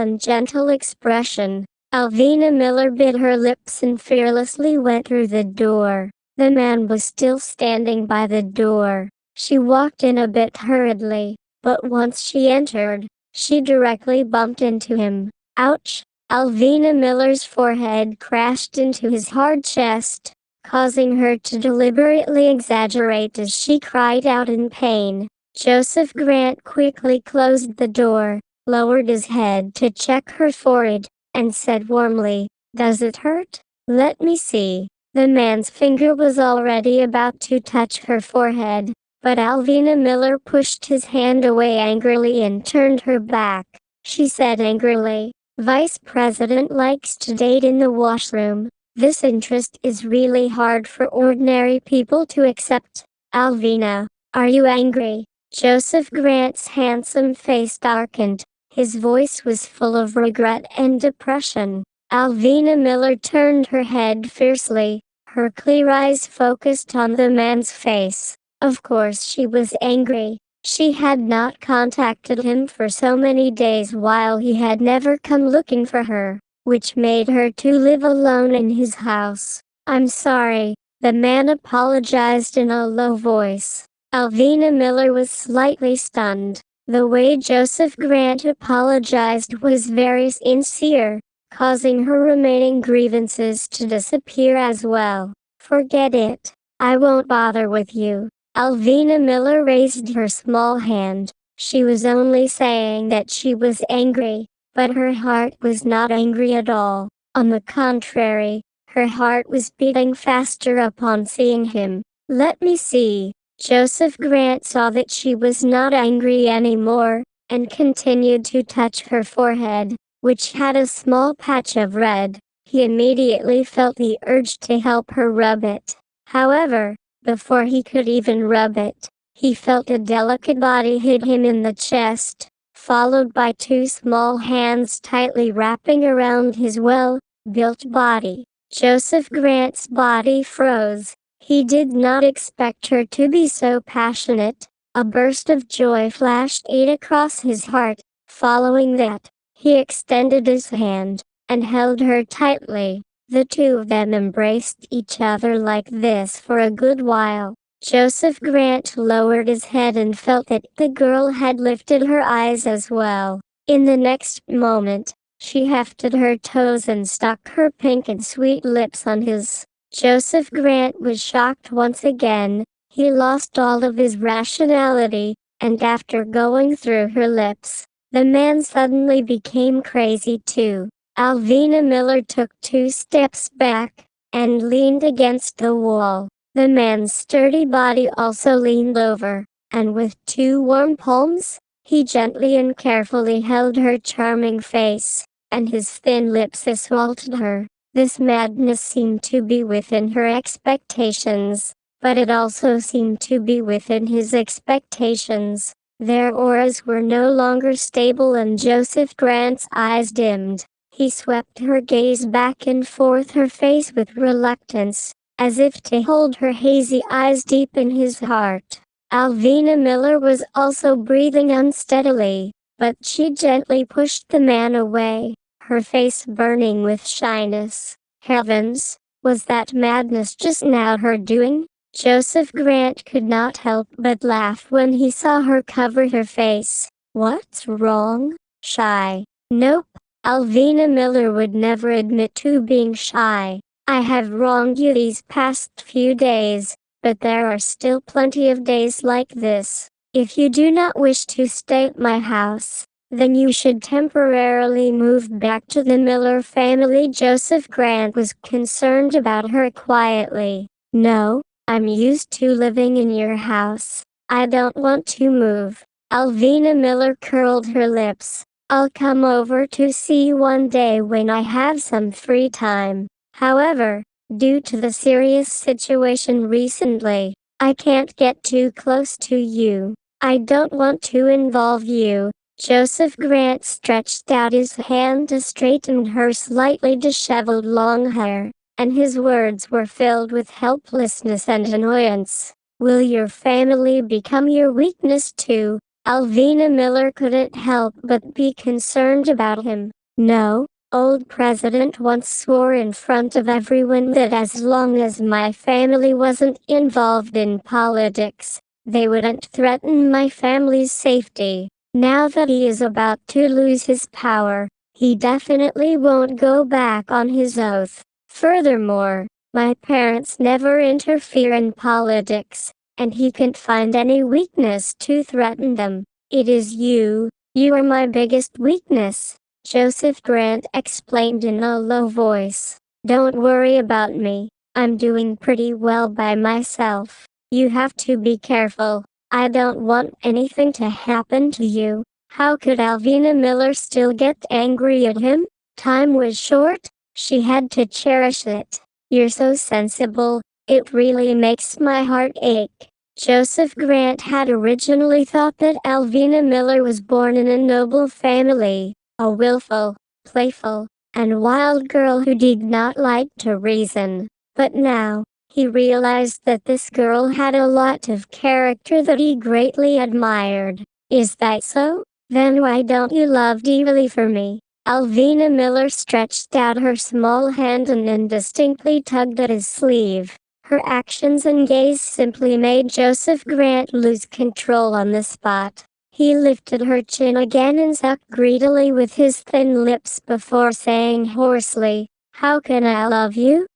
Speaker 1: expression. Alvina Miller bit her lips and fearlessly went through the door. The man was still standing by the door. She walked in a bit hurriedly, but once she entered, she directly bumped into him. Ouch! Alvina Miller's forehead crashed into his hard chest, causing her to deliberately exaggerate as she cried out in pain. Joseph Grant quickly closed the door, lowered his head to check her forehead, and said warmly, "Does it hurt? Let me see." The man's finger was already about to touch her forehead, but Alvina Miller pushed his hand away angrily and turned her back. She said angrily, "Vice President likes to date in the washroom. This interest is really hard for ordinary people to accept." "Alvina, are you angry?" Joseph Grant's handsome face darkened. His voice was full of regret and depression. Alvina Miller turned her head fiercely, her clear eyes focused on the man's face. Of course she was angry. She had not contacted him for so many days while he had never come looking for her, which made her to live alone in his house. "I'm sorry," the man apologized in a low voice. Alvina Miller was slightly stunned. The way Joseph Grant apologized was very sincere, causing her remaining grievances to disappear as well. "Forget it. I won't bother with you." Alvina Miller raised her small hand. She was only saying that she was angry, but her heart was not angry at all. On the contrary, her heart was beating faster upon seeing him. "Let me see." Joseph Grant saw that she was not angry anymore, and continued to touch her forehead, which had a small patch of red. He immediately felt the urge to help her rub it. However, before he could even rub it, he felt a delicate body hit him in the chest, followed by two small hands tightly wrapping around his well-built body. Joseph Grant's body froze. He did not expect her to be so passionate. A burst of joy flashed across his heart. Following that, he extended his hand and held her tightly. The two of them embraced each other like this for a good while. Joseph Grant lowered his head and felt that the girl had lifted her eyes as well. In the next moment, she hefted her toes and stuck her pink and sweet lips on his. Joseph Grant was shocked once again. He lost all of his rationality, and after going through her lips, the man suddenly became crazy too. Alvina Miller took 2 steps back and leaned against the wall. The man's sturdy body also leaned over, and with 2 warm palms, he gently and carefully held her charming face, and his thin lips assaulted her. This madness seemed to be within her expectations, but it also seemed to be within his expectations. Their auras were no longer stable and Joseph Grant's eyes dimmed. He swept her gaze back and forth her face with reluctance, as if to hold her hazy eyes deep in his heart. Alvina Miller was also breathing unsteadily, but she gently pushed the man away, her face burning with shyness. Heavens, was that madness just now her doing? Joseph Grant could not help but laugh when he saw her cover her face. What's wrong? Shy? Nope. Alvina Miller would never admit to being shy. I have wronged you these past few days, but there are still plenty of days like this. If you do not wish to stay at my house, then you should temporarily move back to the Miller family. Joseph Grant was concerned about her quietly. No, I'm used to living in your house. I don't want to move. Alvina Miller curled her lips. I'll come over to see you one day when I have some free time. However, due to the serious situation recently, I can't get too close to you. I don't want to involve you. Joseph Grant stretched out his hand to straighten her slightly disheveled long hair, and his words were filled with helplessness and annoyance. Will your family become your weakness too? Alvina Miller couldn't help but be concerned about him. No, old president once swore in front of everyone that as long as my family wasn't involved in politics, they wouldn't threaten my family's safety. Now that he is about to lose his power, he definitely won't go back on his oath. Furthermore, my parents never interfere in politics, and he can't find any weakness to threaten them. It is you. You are my biggest weakness, Joseph Grant explained in a low voice. Don't worry about me. I'm doing pretty well by myself. You have to be careful. I don't want anything to happen to you. How could Alvina Miller still get angry at him? Time was short. She had to cherish it. You're so sensible. It really makes my heart ache. Joseph Grant had originally thought that Alvina Miller was born in a noble family, a willful, playful, and wild girl who did not like to reason. But now, he realized that this girl had a lot of character that he greatly admired. Is that so? Then why don't you love dearly for me? Alvina Miller stretched out her small hand and indistinctly tugged at his sleeve. Her actions and gaze simply made Joseph Grant lose control on the spot. He lifted her chin again and sucked greedily with his thin lips before saying hoarsely, "How can I love you?"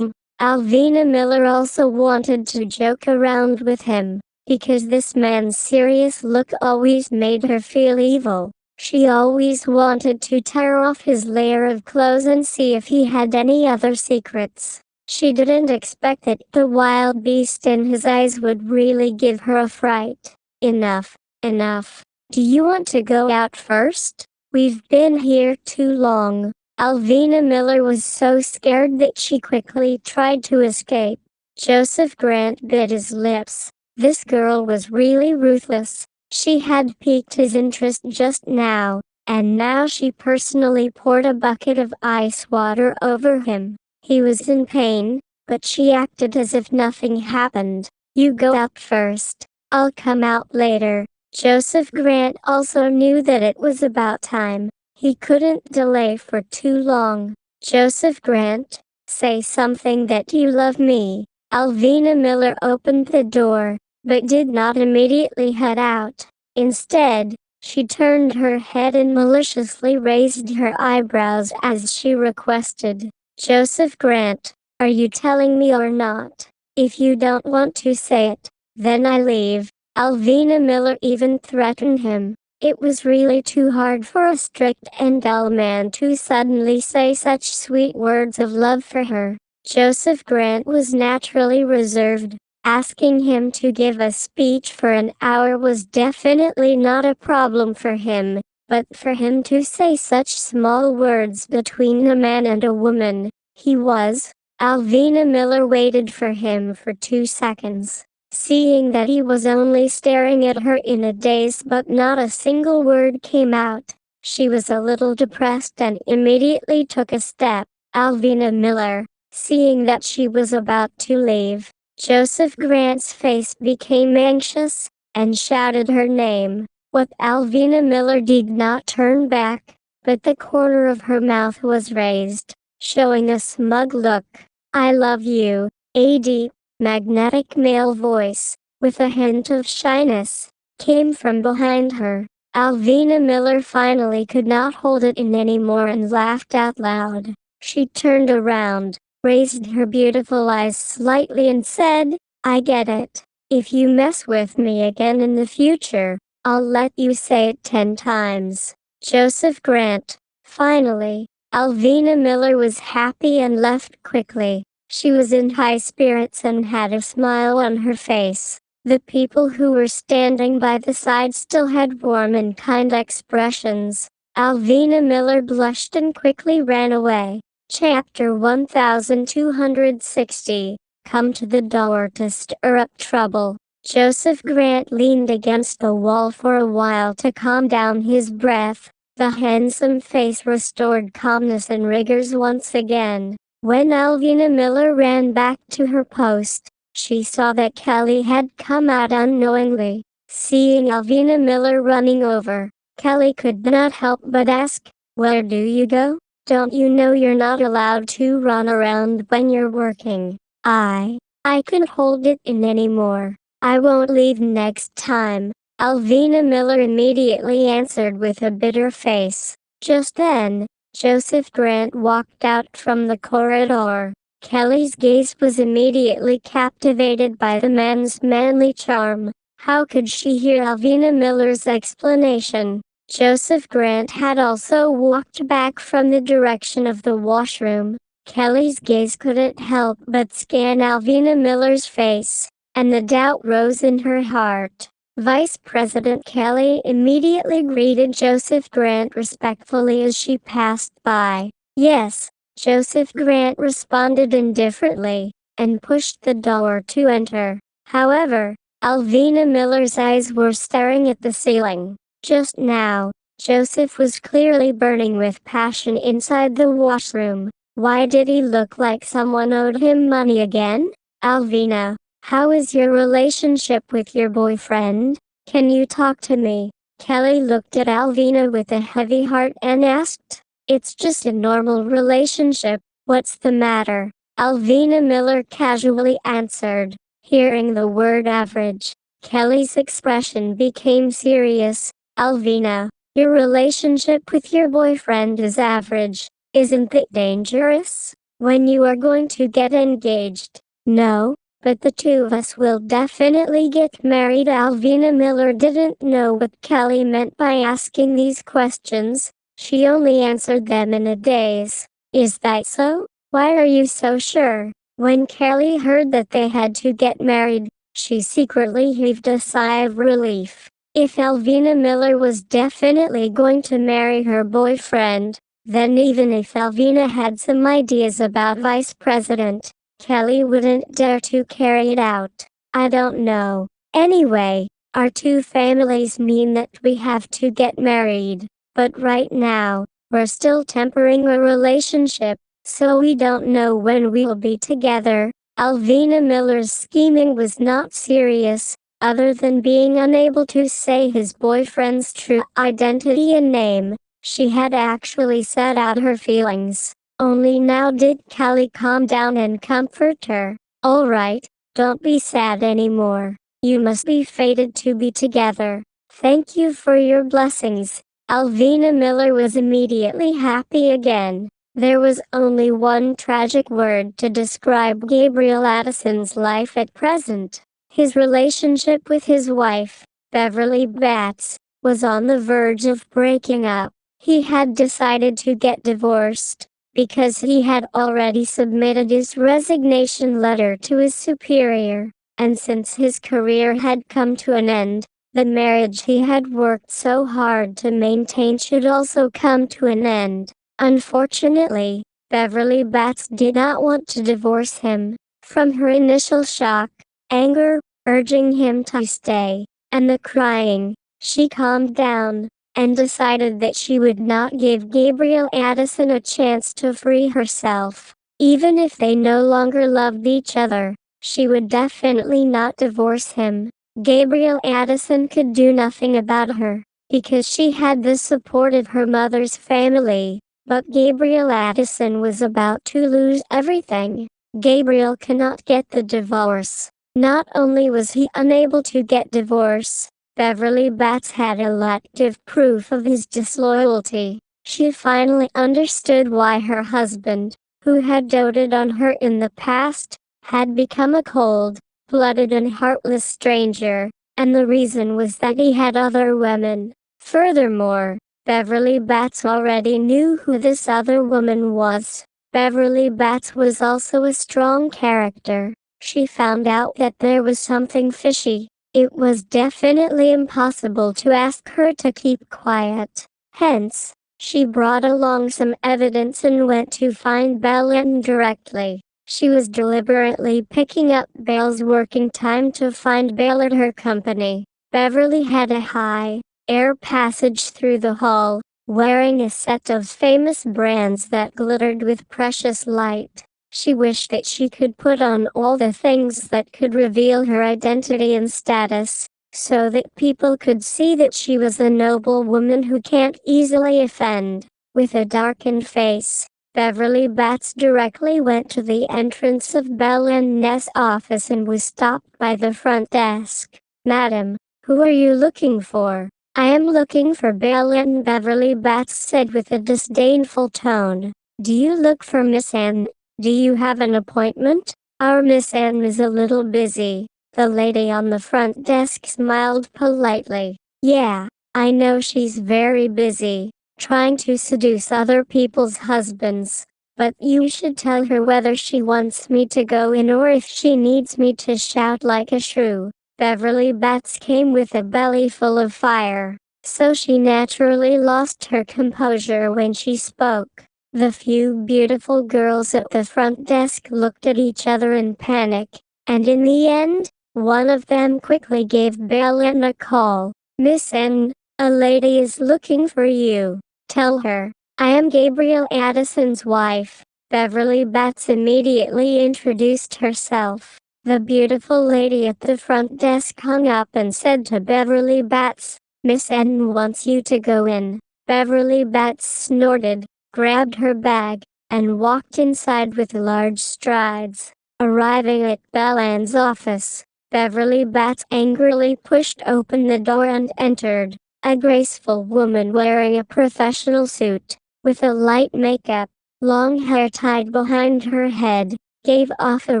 Speaker 1: Alvina Miller also wanted to joke around with him, because this man's serious look always made her feel evil. She always wanted to tear off his layer of clothes and see if he had any other secrets. She didn't expect that the wild beast in his eyes would really give her a fright. Enough, enough. Do you want to go out first? We've been here too long. Alvina Miller was so scared that she quickly tried to escape. Joseph Grant bit his lips. This girl was really ruthless. She had piqued his interest just now, and now she personally poured a bucket of ice water over him. He was in pain, but she acted as if nothing happened. You go out first. I'll come out later. Joseph Grant also knew that it was about time. He couldn't delay for too long. Joseph Grant, say something that you love me. Alvina Miller opened the door, but did not immediately head out. Instead, she turned her head and maliciously raised her eyebrows as she requested, Joseph Grant, are you telling me or not? If you don't want to say it, then I leave. Alvina Miller even threatened him. It was really too hard for a strict and dull man to suddenly say such sweet words of love for her. Joseph Grant was naturally reserved. Asking him to give a speech for an hour was definitely not a problem for him, but for him to say such small words between a man and a woman, he was. Alvina Miller waited for him for 2 seconds. Seeing that he was only staring at her in a daze but not a single word came out, she was a little depressed and immediately took a step. Alvina Miller, seeing that she was about to leave, Joseph Grant's face became anxious, and shouted her name. What Alvina Miller did not turn back, but the corner of her mouth was raised, showing a smug look. I love you, a deep, magnetic male voice, with a hint of shyness, came from behind her. Alvina Miller finally could not hold it in anymore and laughed out loud. She turned around, raised her beautiful eyes slightly and said, I get it. If you mess with me again in the future, I'll let you say it 10 times. Joseph Grant. Finally, Alvina Miller was happy and left quickly. She was in high spirits and had a smile on her face. The people who were standing by the side still had warm and kind expressions. Alvina Miller blushed and quickly ran away. Chapter 1260. Come to the door to stir up trouble. Joseph Grant leaned against the wall for a while to calm down his breath. The handsome face restored calmness and rigors once again. When Alvina Miller ran back to her post, she saw that Kelly had come out unknowingly. Seeing Alvina Miller running over, Kelly could not help but ask, Where do you go? Don't you know you're not allowed to run around when you're working? I can't hold it in anymore. I won't leave next time. Alvina Miller immediately answered with a bitter face. Just then, Joseph Grant walked out from the corridor. Kelly's gaze was immediately captivated by the man's manly charm. How could she hear Alvina Miller's explanation? Joseph Grant had also walked back from the direction of the washroom. Kelly's gaze couldn't help but scan Alvina Miller's face, and the doubt rose in her heart. Vice President Kelly immediately greeted Joseph Grant respectfully as she passed by. Yes, Joseph Grant responded indifferently, and pushed the door to enter. However, Alvina Miller's eyes were staring at the ceiling. Just now, Joseph was clearly burning with passion inside the washroom. Why did he look like someone owed him money again? Alvina, how is your relationship with your boyfriend? Can you talk to me? Kelly looked at Alvina with a heavy heart and asked. It's just a normal relationship. What's the matter? Alvina Miller casually answered. Hearing the word average, Kelly's expression became serious. Alvina, your relationship with your boyfriend is average. Isn't it dangerous? When you are going to get engaged? No, but the two of us will definitely get married. Alvina Miller didn't know what Kelly meant by asking these questions. She only answered them in a daze. Is that so? Why are you so sure? When Kelly heard that they had to get married, she secretly heaved a sigh of relief. If Alvina Miller was definitely going to marry her boyfriend, then even if Alvina had some ideas about vice president, Kelly wouldn't dare to carry it out. I don't know. Anyway, our two families mean that we have to get married, but right now, we're still tempering a relationship, so we don't know when we'll be together. Alvina Miller's scheming was not serious, other than being unable to say his boyfriend's true identity and name. She had actually said out her feelings. Only now did Kelly calm down and comfort her. All right, don't be sad anymore. You must be fated to be together. Thank you for your blessings. Alvina Miller was immediately happy again. There was only one tragic word to describe Gabriel Addison's life at present. His relationship with his wife, Beverly Batts, was on the verge of breaking up. He had decided to get divorced, because he had already submitted his resignation letter to his superior, and since his career had come to an end, the marriage he had worked so hard to maintain should also come to an end. Unfortunately, Beverly Batts did not want to divorce him. From her initial shock, anger, urging him to stay, and the crying, she calmed down, and decided that she would not give Gabriel Addison a chance to free herself. Even if they no longer loved each other, she would definitely not divorce him. Gabriel Addison could do nothing about her, because she had the support of her mother's family. But Gabriel Addison was about to lose everything. Gabriel cannot get the divorce. Not only was he unable to get divorce, Beverly Batts had elective proof of his disloyalty. She finally understood why her husband, who had doted on her in the past, had become a cold-blooded and heartless stranger, and the reason was that he had other women. Furthermore, Beverly Batts already knew who this other woman was. Beverly Batts was also a strong character. She found out that there was something fishy. It was definitely impossible to ask her to keep quiet. Hence, she brought along some evidence and went to find Belen directly. She was deliberately picking up Bale's working time to find Bale at her company. Beverly had a high air passage through the hall, wearing a set of famous brands that glittered with precious light. She wished that she could put on all the things that could reveal her identity and status, so that people could see that she was a noble woman who can't easily offend. With a darkened face, Beverly Batts directly went to the entrance of Belen's office and was stopped by the front desk. "Madam, who are you looking for?" "I am looking for Belen," Beverly Batts said with a disdainful tone. "Do you look for Miss Ann? Do you have an appointment?" "Our Miss Ann is a little busy." The lady on the front desk smiled politely. "Yeah, I know she's very busy, trying to seduce other people's husbands. But you should tell her whether she wants me to go in or if she needs me to shout like a shrew." Beverly Batts came with a belly full of fire, so she naturally lost her composure when she spoke. The few beautiful girls at the front desk looked at each other in panic, and in the end, one of them quickly gave Belen a call. "Miss N, a lady is looking for you. Tell her, I am Gabriel Addison's wife." Beverly Batts immediately introduced herself. The beautiful lady at the front desk hung up and said to Beverly Batts, "Miss N wants you to go in." Beverly Batts snorted, grabbed her bag, and walked inside with large strides. Arriving at Belen's office, Beverly Batts angrily pushed open the door and entered. A graceful woman wearing a professional suit, with a light makeup, long hair tied behind her head, gave off a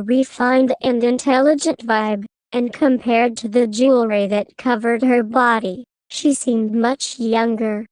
Speaker 1: refined and intelligent vibe, and compared to the jewelry that covered her body, she seemed much younger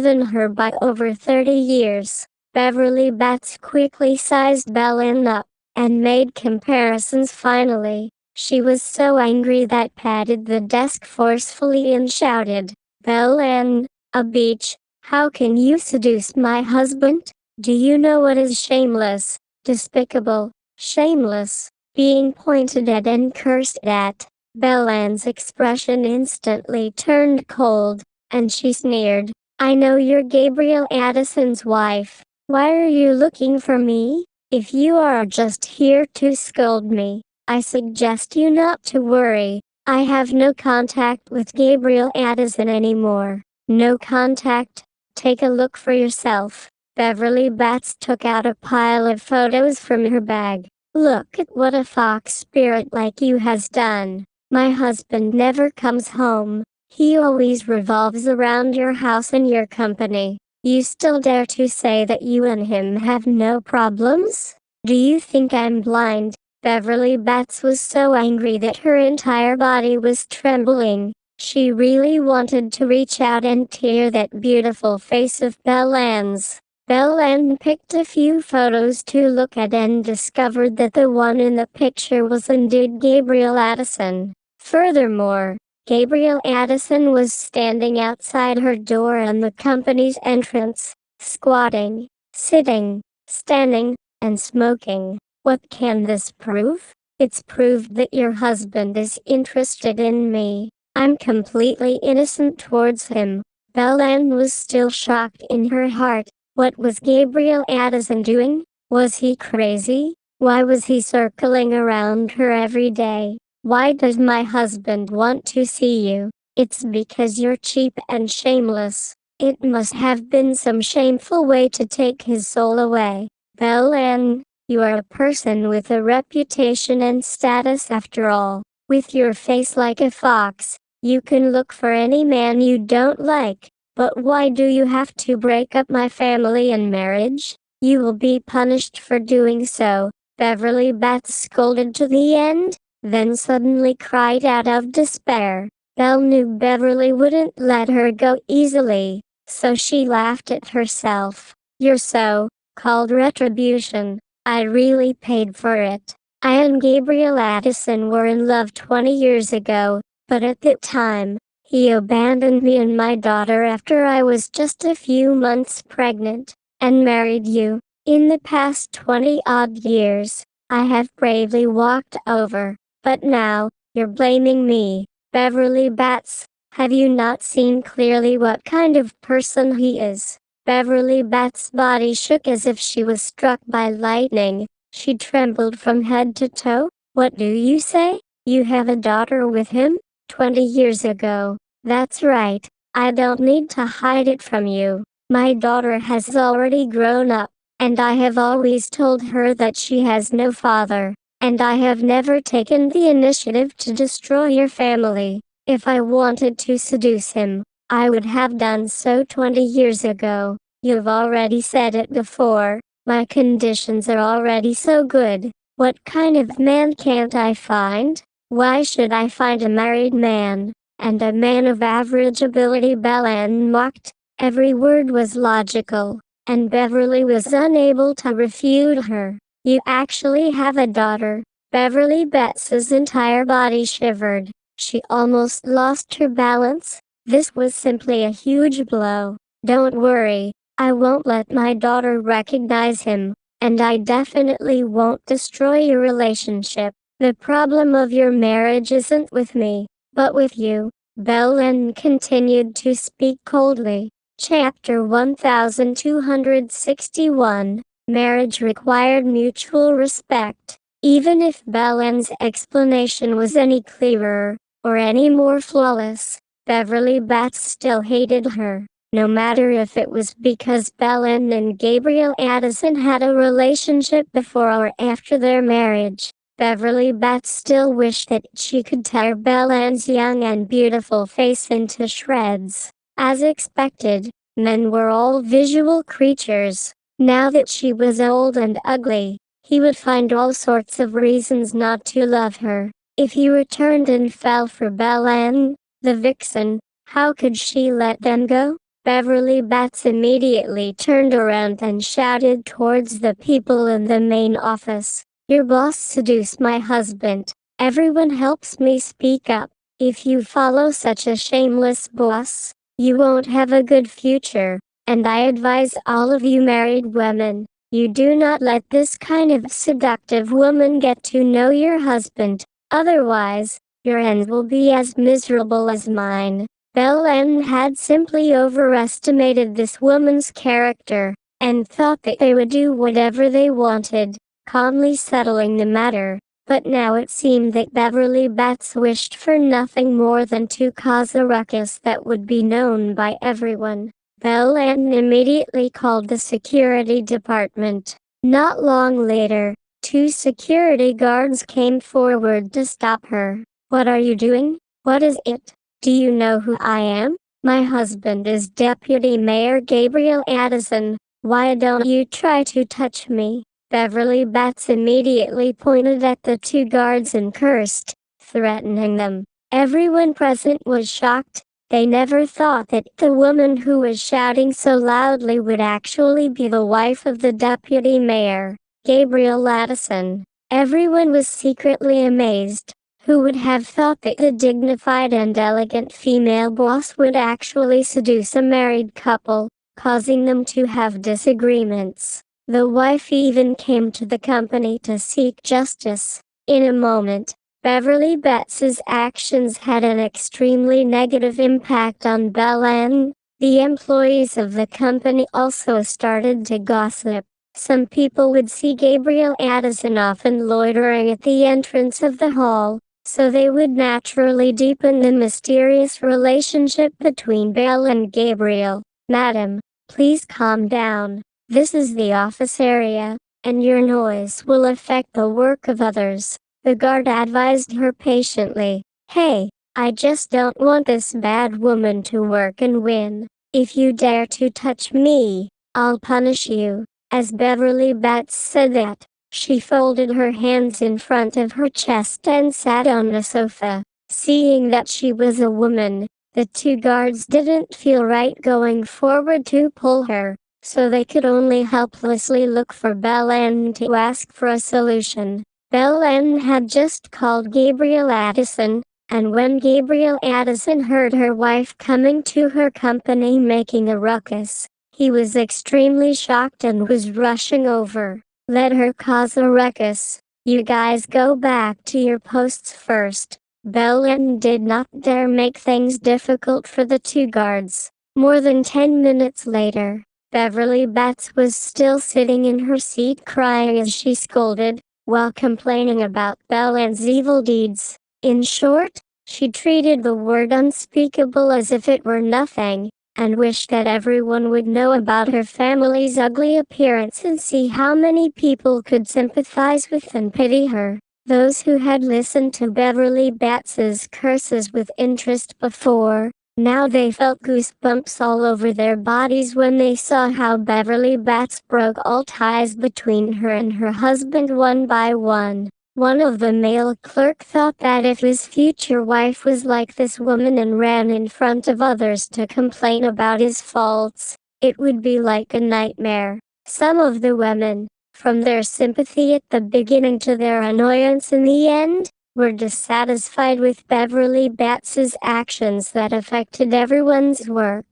Speaker 1: than her by over 30 years. Beverly Batts quickly sized Belen up, and made comparisons finally. She was so angry that patted the desk forcefully and shouted, "Belen, a beach, how can you seduce my husband? Do you know what is shameless, despicable, shameless?" Being pointed at and cursed at, Belen's expression instantly turned cold, and she sneered, "I know you're Gabriel Addison's wife. Why are you looking for me? If you are just here to scold me, I suggest you not to worry. I have no contact with Gabriel Addison anymore." "No contact? Take a look for yourself." Beverly Batts took out a pile of photos from her bag. "Look at what a fox spirit like you has done. My husband never comes home. He always revolves around your house and your company. You still dare to say that you and him have no problems? Do you think I'm blind?" Beverly Batts was so angry that her entire body was trembling. She really wanted to reach out and tear that beautiful face of Belen's. Belen picked a few photos to look at and discovered that the one in the picture was indeed Gabriel Addison. Furthermore, Gabriel Addison was standing outside her door on the company's entrance, squatting, sitting, standing, and smoking. What can this prove? It's proved that your husband is interested in me. I'm completely innocent towards him. Belen was still shocked in her heart. What was Gabriel Addison doing? Was he crazy? Why was he circling around her every day? Why does my husband want to see you? It's because you're cheap and shameless. It must have been some shameful way to take his soul away. Belen, you are a person with a reputation and status after all. With your face like a fox, you can look for any man you don't like. But why do you have to break up my family and marriage? You will be punished for doing so." Beverly Batts scolded to the end, then suddenly cried out of despair. Belle knew Beverly wouldn't let her go easily, so she laughed at herself. "Your so-called retribution. I really paid for it. I and Gabriel Addison were in love 20 years ago, but at that time, he abandoned me and my daughter after I was just a few months pregnant, and married you. In the past 20-odd years, I have bravely walked over. But now, you're blaming me." "Beverly Batts, have you not seen clearly what kind of person he is?" Beverly Batts' body shook as if she was struck by lightning. She trembled from head to toe. "What do you say? You have a daughter with him? 20 years ago." "That's right. I don't need to hide it from you. My daughter has already grown up, and I have always told her that she has no father. And I have never taken the initiative to destroy your family. If I wanted to seduce him, I would have done so 20 years ago. You've already said it before. My conditions are already so good. What kind of man can't I find? Why should I find a married man, and a man of average ability?" Belen mocked. Every word was logical, and Beverly was unable to refute her. "You actually have a daughter." Beverly Batts's entire body shivered. She almost lost her balance. This was simply a huge blow. "Don't worry, I won't let my daughter recognize him, and I definitely won't destroy your relationship. The problem of your marriage isn't with me, but with you." Belen continued to speak coldly. Chapter 1261. Marriage required mutual respect. Even if Belen's explanation was any clearer, or any more flawless, Beverly Batts still hated her. No matter if it was because Belen and Gabriel Addison had a relationship before or after their marriage, Beverly Batts still wished that she could tear Belen's young and beautiful face into shreds. As expected, men were all visual creatures. Now that she was old and ugly, he would find all sorts of reasons not to love her. If he returned and fell for Belen, the vixen, how could she let them go? Beverly Batts immediately turned around and shouted towards the people in the main office, "Your boss seduced my husband. Everyone helps me speak up. If you follow such a shameless boss, you won't have a good future. And I advise all of you married women, you do not let this kind of seductive woman get to know your husband. Otherwise, your end will be as miserable as mine." Belen had simply overestimated this woman's character, and thought that they would do whatever they wanted, calmly settling the matter. But now it seemed that Beverly Batts wished for nothing more than to cause a ruckus that would be known by everyone. Belen immediately called the security department. Not long later, 2 security guards came forward to stop her. "What are you doing? What is it? Do you know who I am? My husband is Deputy Mayor Gabriel Addison. Why don't you try to touch me?" Beverly Batts immediately pointed at the 2 guards and cursed, threatening them. Everyone present was shocked. They never thought that the woman who was shouting so loudly would actually be the wife of the deputy mayor, Gabriel Addison. Everyone was secretly amazed. Who would have thought that the dignified and elegant female boss would actually seduce a married couple, causing them to have disagreements? The wife even came to the company to seek justice. In a moment, Beverly Batts's actions had an extremely negative impact on Belen. The employees of the company also started to gossip. Some people would see Gabriel Addison often loitering at the entrance of the hall, so they would naturally deepen the mysterious relationship between Belle and Gabriel. "Madam, please calm down. This is the office area, and your noise will affect the work of others," the guard advised her patiently. "Hey, I just don't want this bad woman to work and win. If you dare to touch me, I'll punish you." As Beverly Batts said that, she folded her hands in front of her chest and sat on the sofa. Seeing that she was a woman, the 2 guards didn't feel right going forward to pull her, so they could only helplessly look for Belen to ask for a solution. Belen had just called Gabriel Addison, and when Gabriel Addison heard her wife coming to her company making a ruckus, he was extremely shocked and was rushing over. "Let her cause a ruckus. You guys go back to your posts first." Belen did not dare make things difficult for the 2 guards. More than 10 minutes later, Beverly Batts was still sitting in her seat crying as she scolded, while complaining about Belen's evil deeds. In short, she treated the word unspeakable as if it were nothing, and wished that everyone would know about her family's ugly appearance and see how many people could sympathize with and pity her. Those who had listened to Beverly Batts's curses with interest before, now they felt goosebumps all over their bodies when they saw how Beverly Batts broke all ties between her and her husband one by one. One of the male clerk thought that if his future wife was like this woman and ran in front of others to complain about his faults, it would be like a nightmare. Some of the women, from their sympathy at the beginning to their annoyance in the end, were dissatisfied with Beverly Batts's actions that affected everyone's work.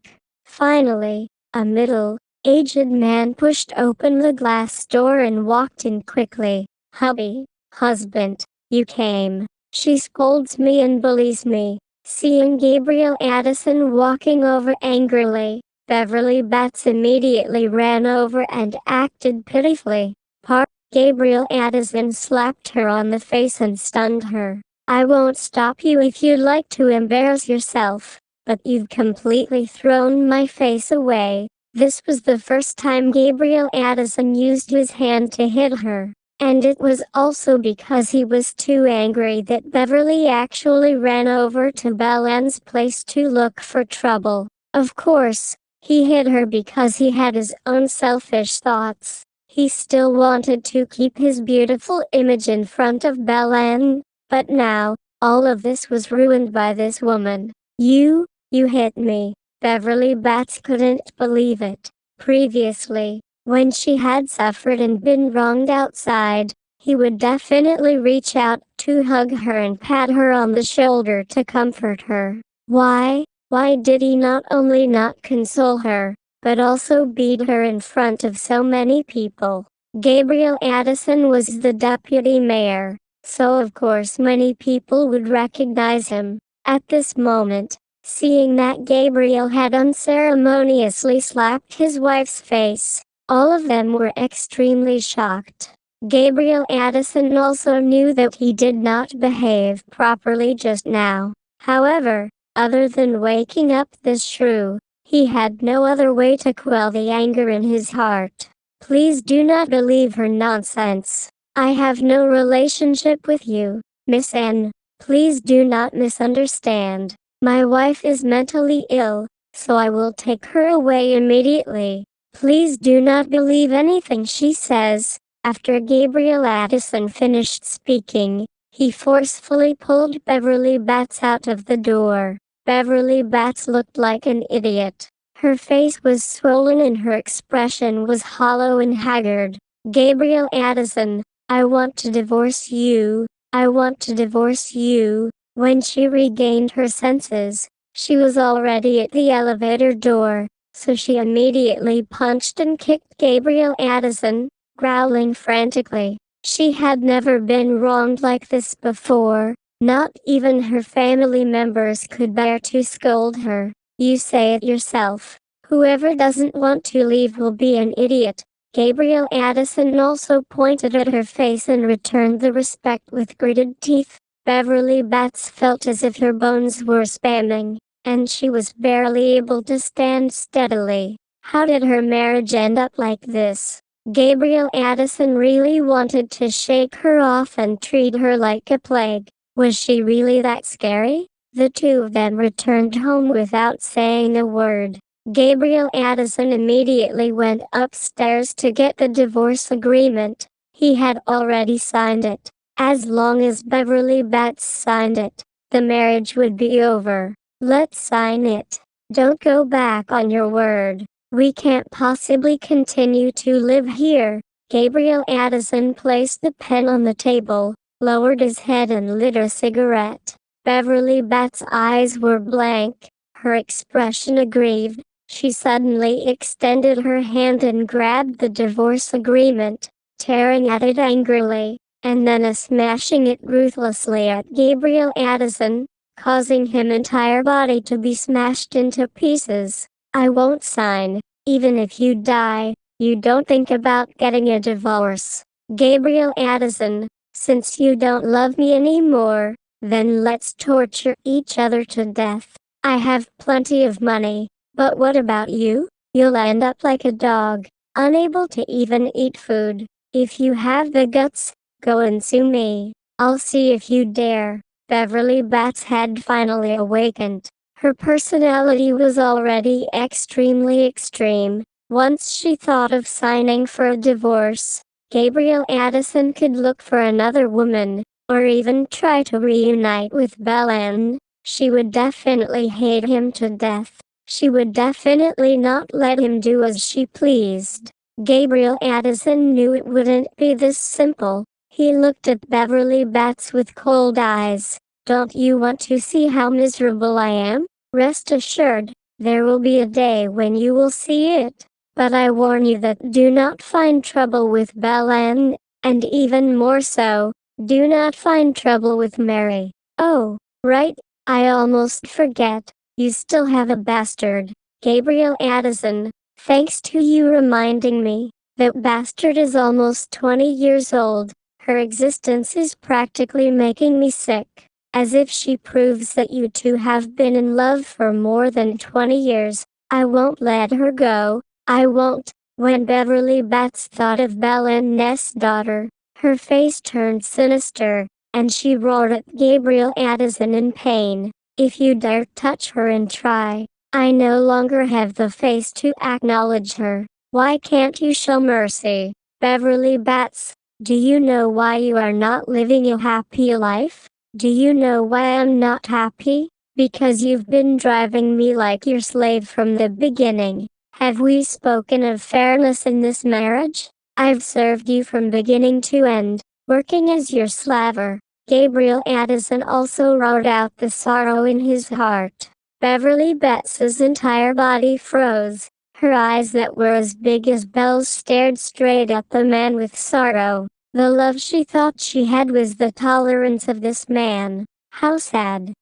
Speaker 1: Finally, a middle-aged man pushed open the glass door and walked in quickly. "Hubby, husband, you came. She scolds me and bullies me." Seeing Gabriel Addison walking over angrily, Beverly Batts immediately ran over and acted pitifully. Gabriel Addison slapped her on the face and stunned her. "I won't stop you if you'd like to embarrass yourself, but you've completely thrown my face away." This was the first time Gabriel Addison used his hand to hit her, and it was also because he was too angry that Beverly actually ran over to Belen's place to look for trouble. Of course, he hit her because he had his own selfish thoughts. He still wanted to keep his beautiful image in front of Belen, but now, all of this was ruined by this woman. You hit me. Beverly Batts couldn't believe it. Previously, when she had suffered and been wronged outside, he would definitely reach out to hug her and pat her on the shoulder to comfort her. Why did he not only not console her, but also beat her in front of so many people? Gabriel Addison was the deputy mayor, so of course many people would recognize him. At this moment, seeing that Gabriel had unceremoniously slapped his wife's face, all of them were extremely shocked. Gabriel Addison also knew that he did not behave properly just now. However, other than waking up this shrew, he had no other way to quell the anger in his heart. Please do not believe her nonsense. I have no relationship with you, Miss N. Please do not misunderstand. My wife is mentally ill, so I will take her away immediately. Please do not believe anything she says. After Gabriel Addison finished speaking, he forcefully pulled Beverly Batts out of the door. Beverly Batts looked like an idiot. Her face was swollen and her expression was hollow and haggard. Gabriel Addison, I want to divorce you. I want to divorce you. When she regained her senses, she was already at the elevator door, so she immediately punched and kicked Gabriel Addison, growling frantically. She had never been wronged like this before. Not even her family members could bear to scold her. You say it yourself. Whoever doesn't want to leave will be an idiot. Gabriel Addison also pointed at her face and returned the respect with gritted teeth. Beverly Batts felt as if her bones were spamming, and she was barely able to stand steadily. How did her marriage end up like this? Gabriel Addison really wanted to shake her off and treat her like a plague. Was she really that scary? The two of them returned home without saying a word. Gabriel Addison immediately went upstairs to get the divorce agreement. He had already signed it. As long as Beverly Batts signed it, the marriage would be over. Let's sign it. Don't go back on your word. We can't possibly continue to live here. Gabriel Addison placed the pen on the table, lowered his head and lit a cigarette. Beverly Batts' eyes were blank, her expression aggrieved. She suddenly extended her hand and grabbed the divorce agreement, tearing at it angrily, and then smashing it ruthlessly at Gabriel Addison, causing his entire body to be smashed into pieces. I won't sign. Even if you die, you don't think about getting a divorce. Gabriel Addison, since you don't love me anymore, then let's torture each other to death. I have plenty of money, but what about you? You'll end up like a dog, unable to even eat food. If you have the guts, go and sue me. I'll see if you dare. Beverly Batts had finally awakened. Her personality was already extremely extreme. Once she thought of signing for a divorce, Gabriel Addison could look for another woman, or even try to reunite with Belen. She would definitely hate him to death. She would definitely not let him do as she pleased. Gabriel Addison knew it wouldn't be this simple. He looked at Beverly Batts with cold eyes. Don't you want to see how miserable I am? Rest assured, there will be a day when you will see it. But I warn you that do not find trouble with Belen, and even more so, do not find trouble with Mary. Oh, right, I almost forget, you still have a bastard. Gabriel Addison, thanks to you reminding me, that bastard is almost 20 years old. Her existence is practically making me sick. As if she proves that you two have been in love for more than 20 years. I won't let her go. I won't. When Beverly Batts thought of Belen's daughter, her face turned sinister, and she roared at Gabriel Addison in pain. If you dare touch her and try, I no longer have the face to acknowledge her. Why can't you show mercy? Beverly Betts, do you know why you are not living a happy life? Do you know why I'm not happy? Because you've been driving me like your slave from the beginning. Have we spoken of fairness in this marriage? I've served you from beginning to end, working as your slaver. Gabriel Addison also wrote out the sorrow in his heart. Beverly Betts's entire body froze. Her eyes that were as big as bells stared straight at the man with sorrow. The love she thought she had was the tolerance of this man. How sad.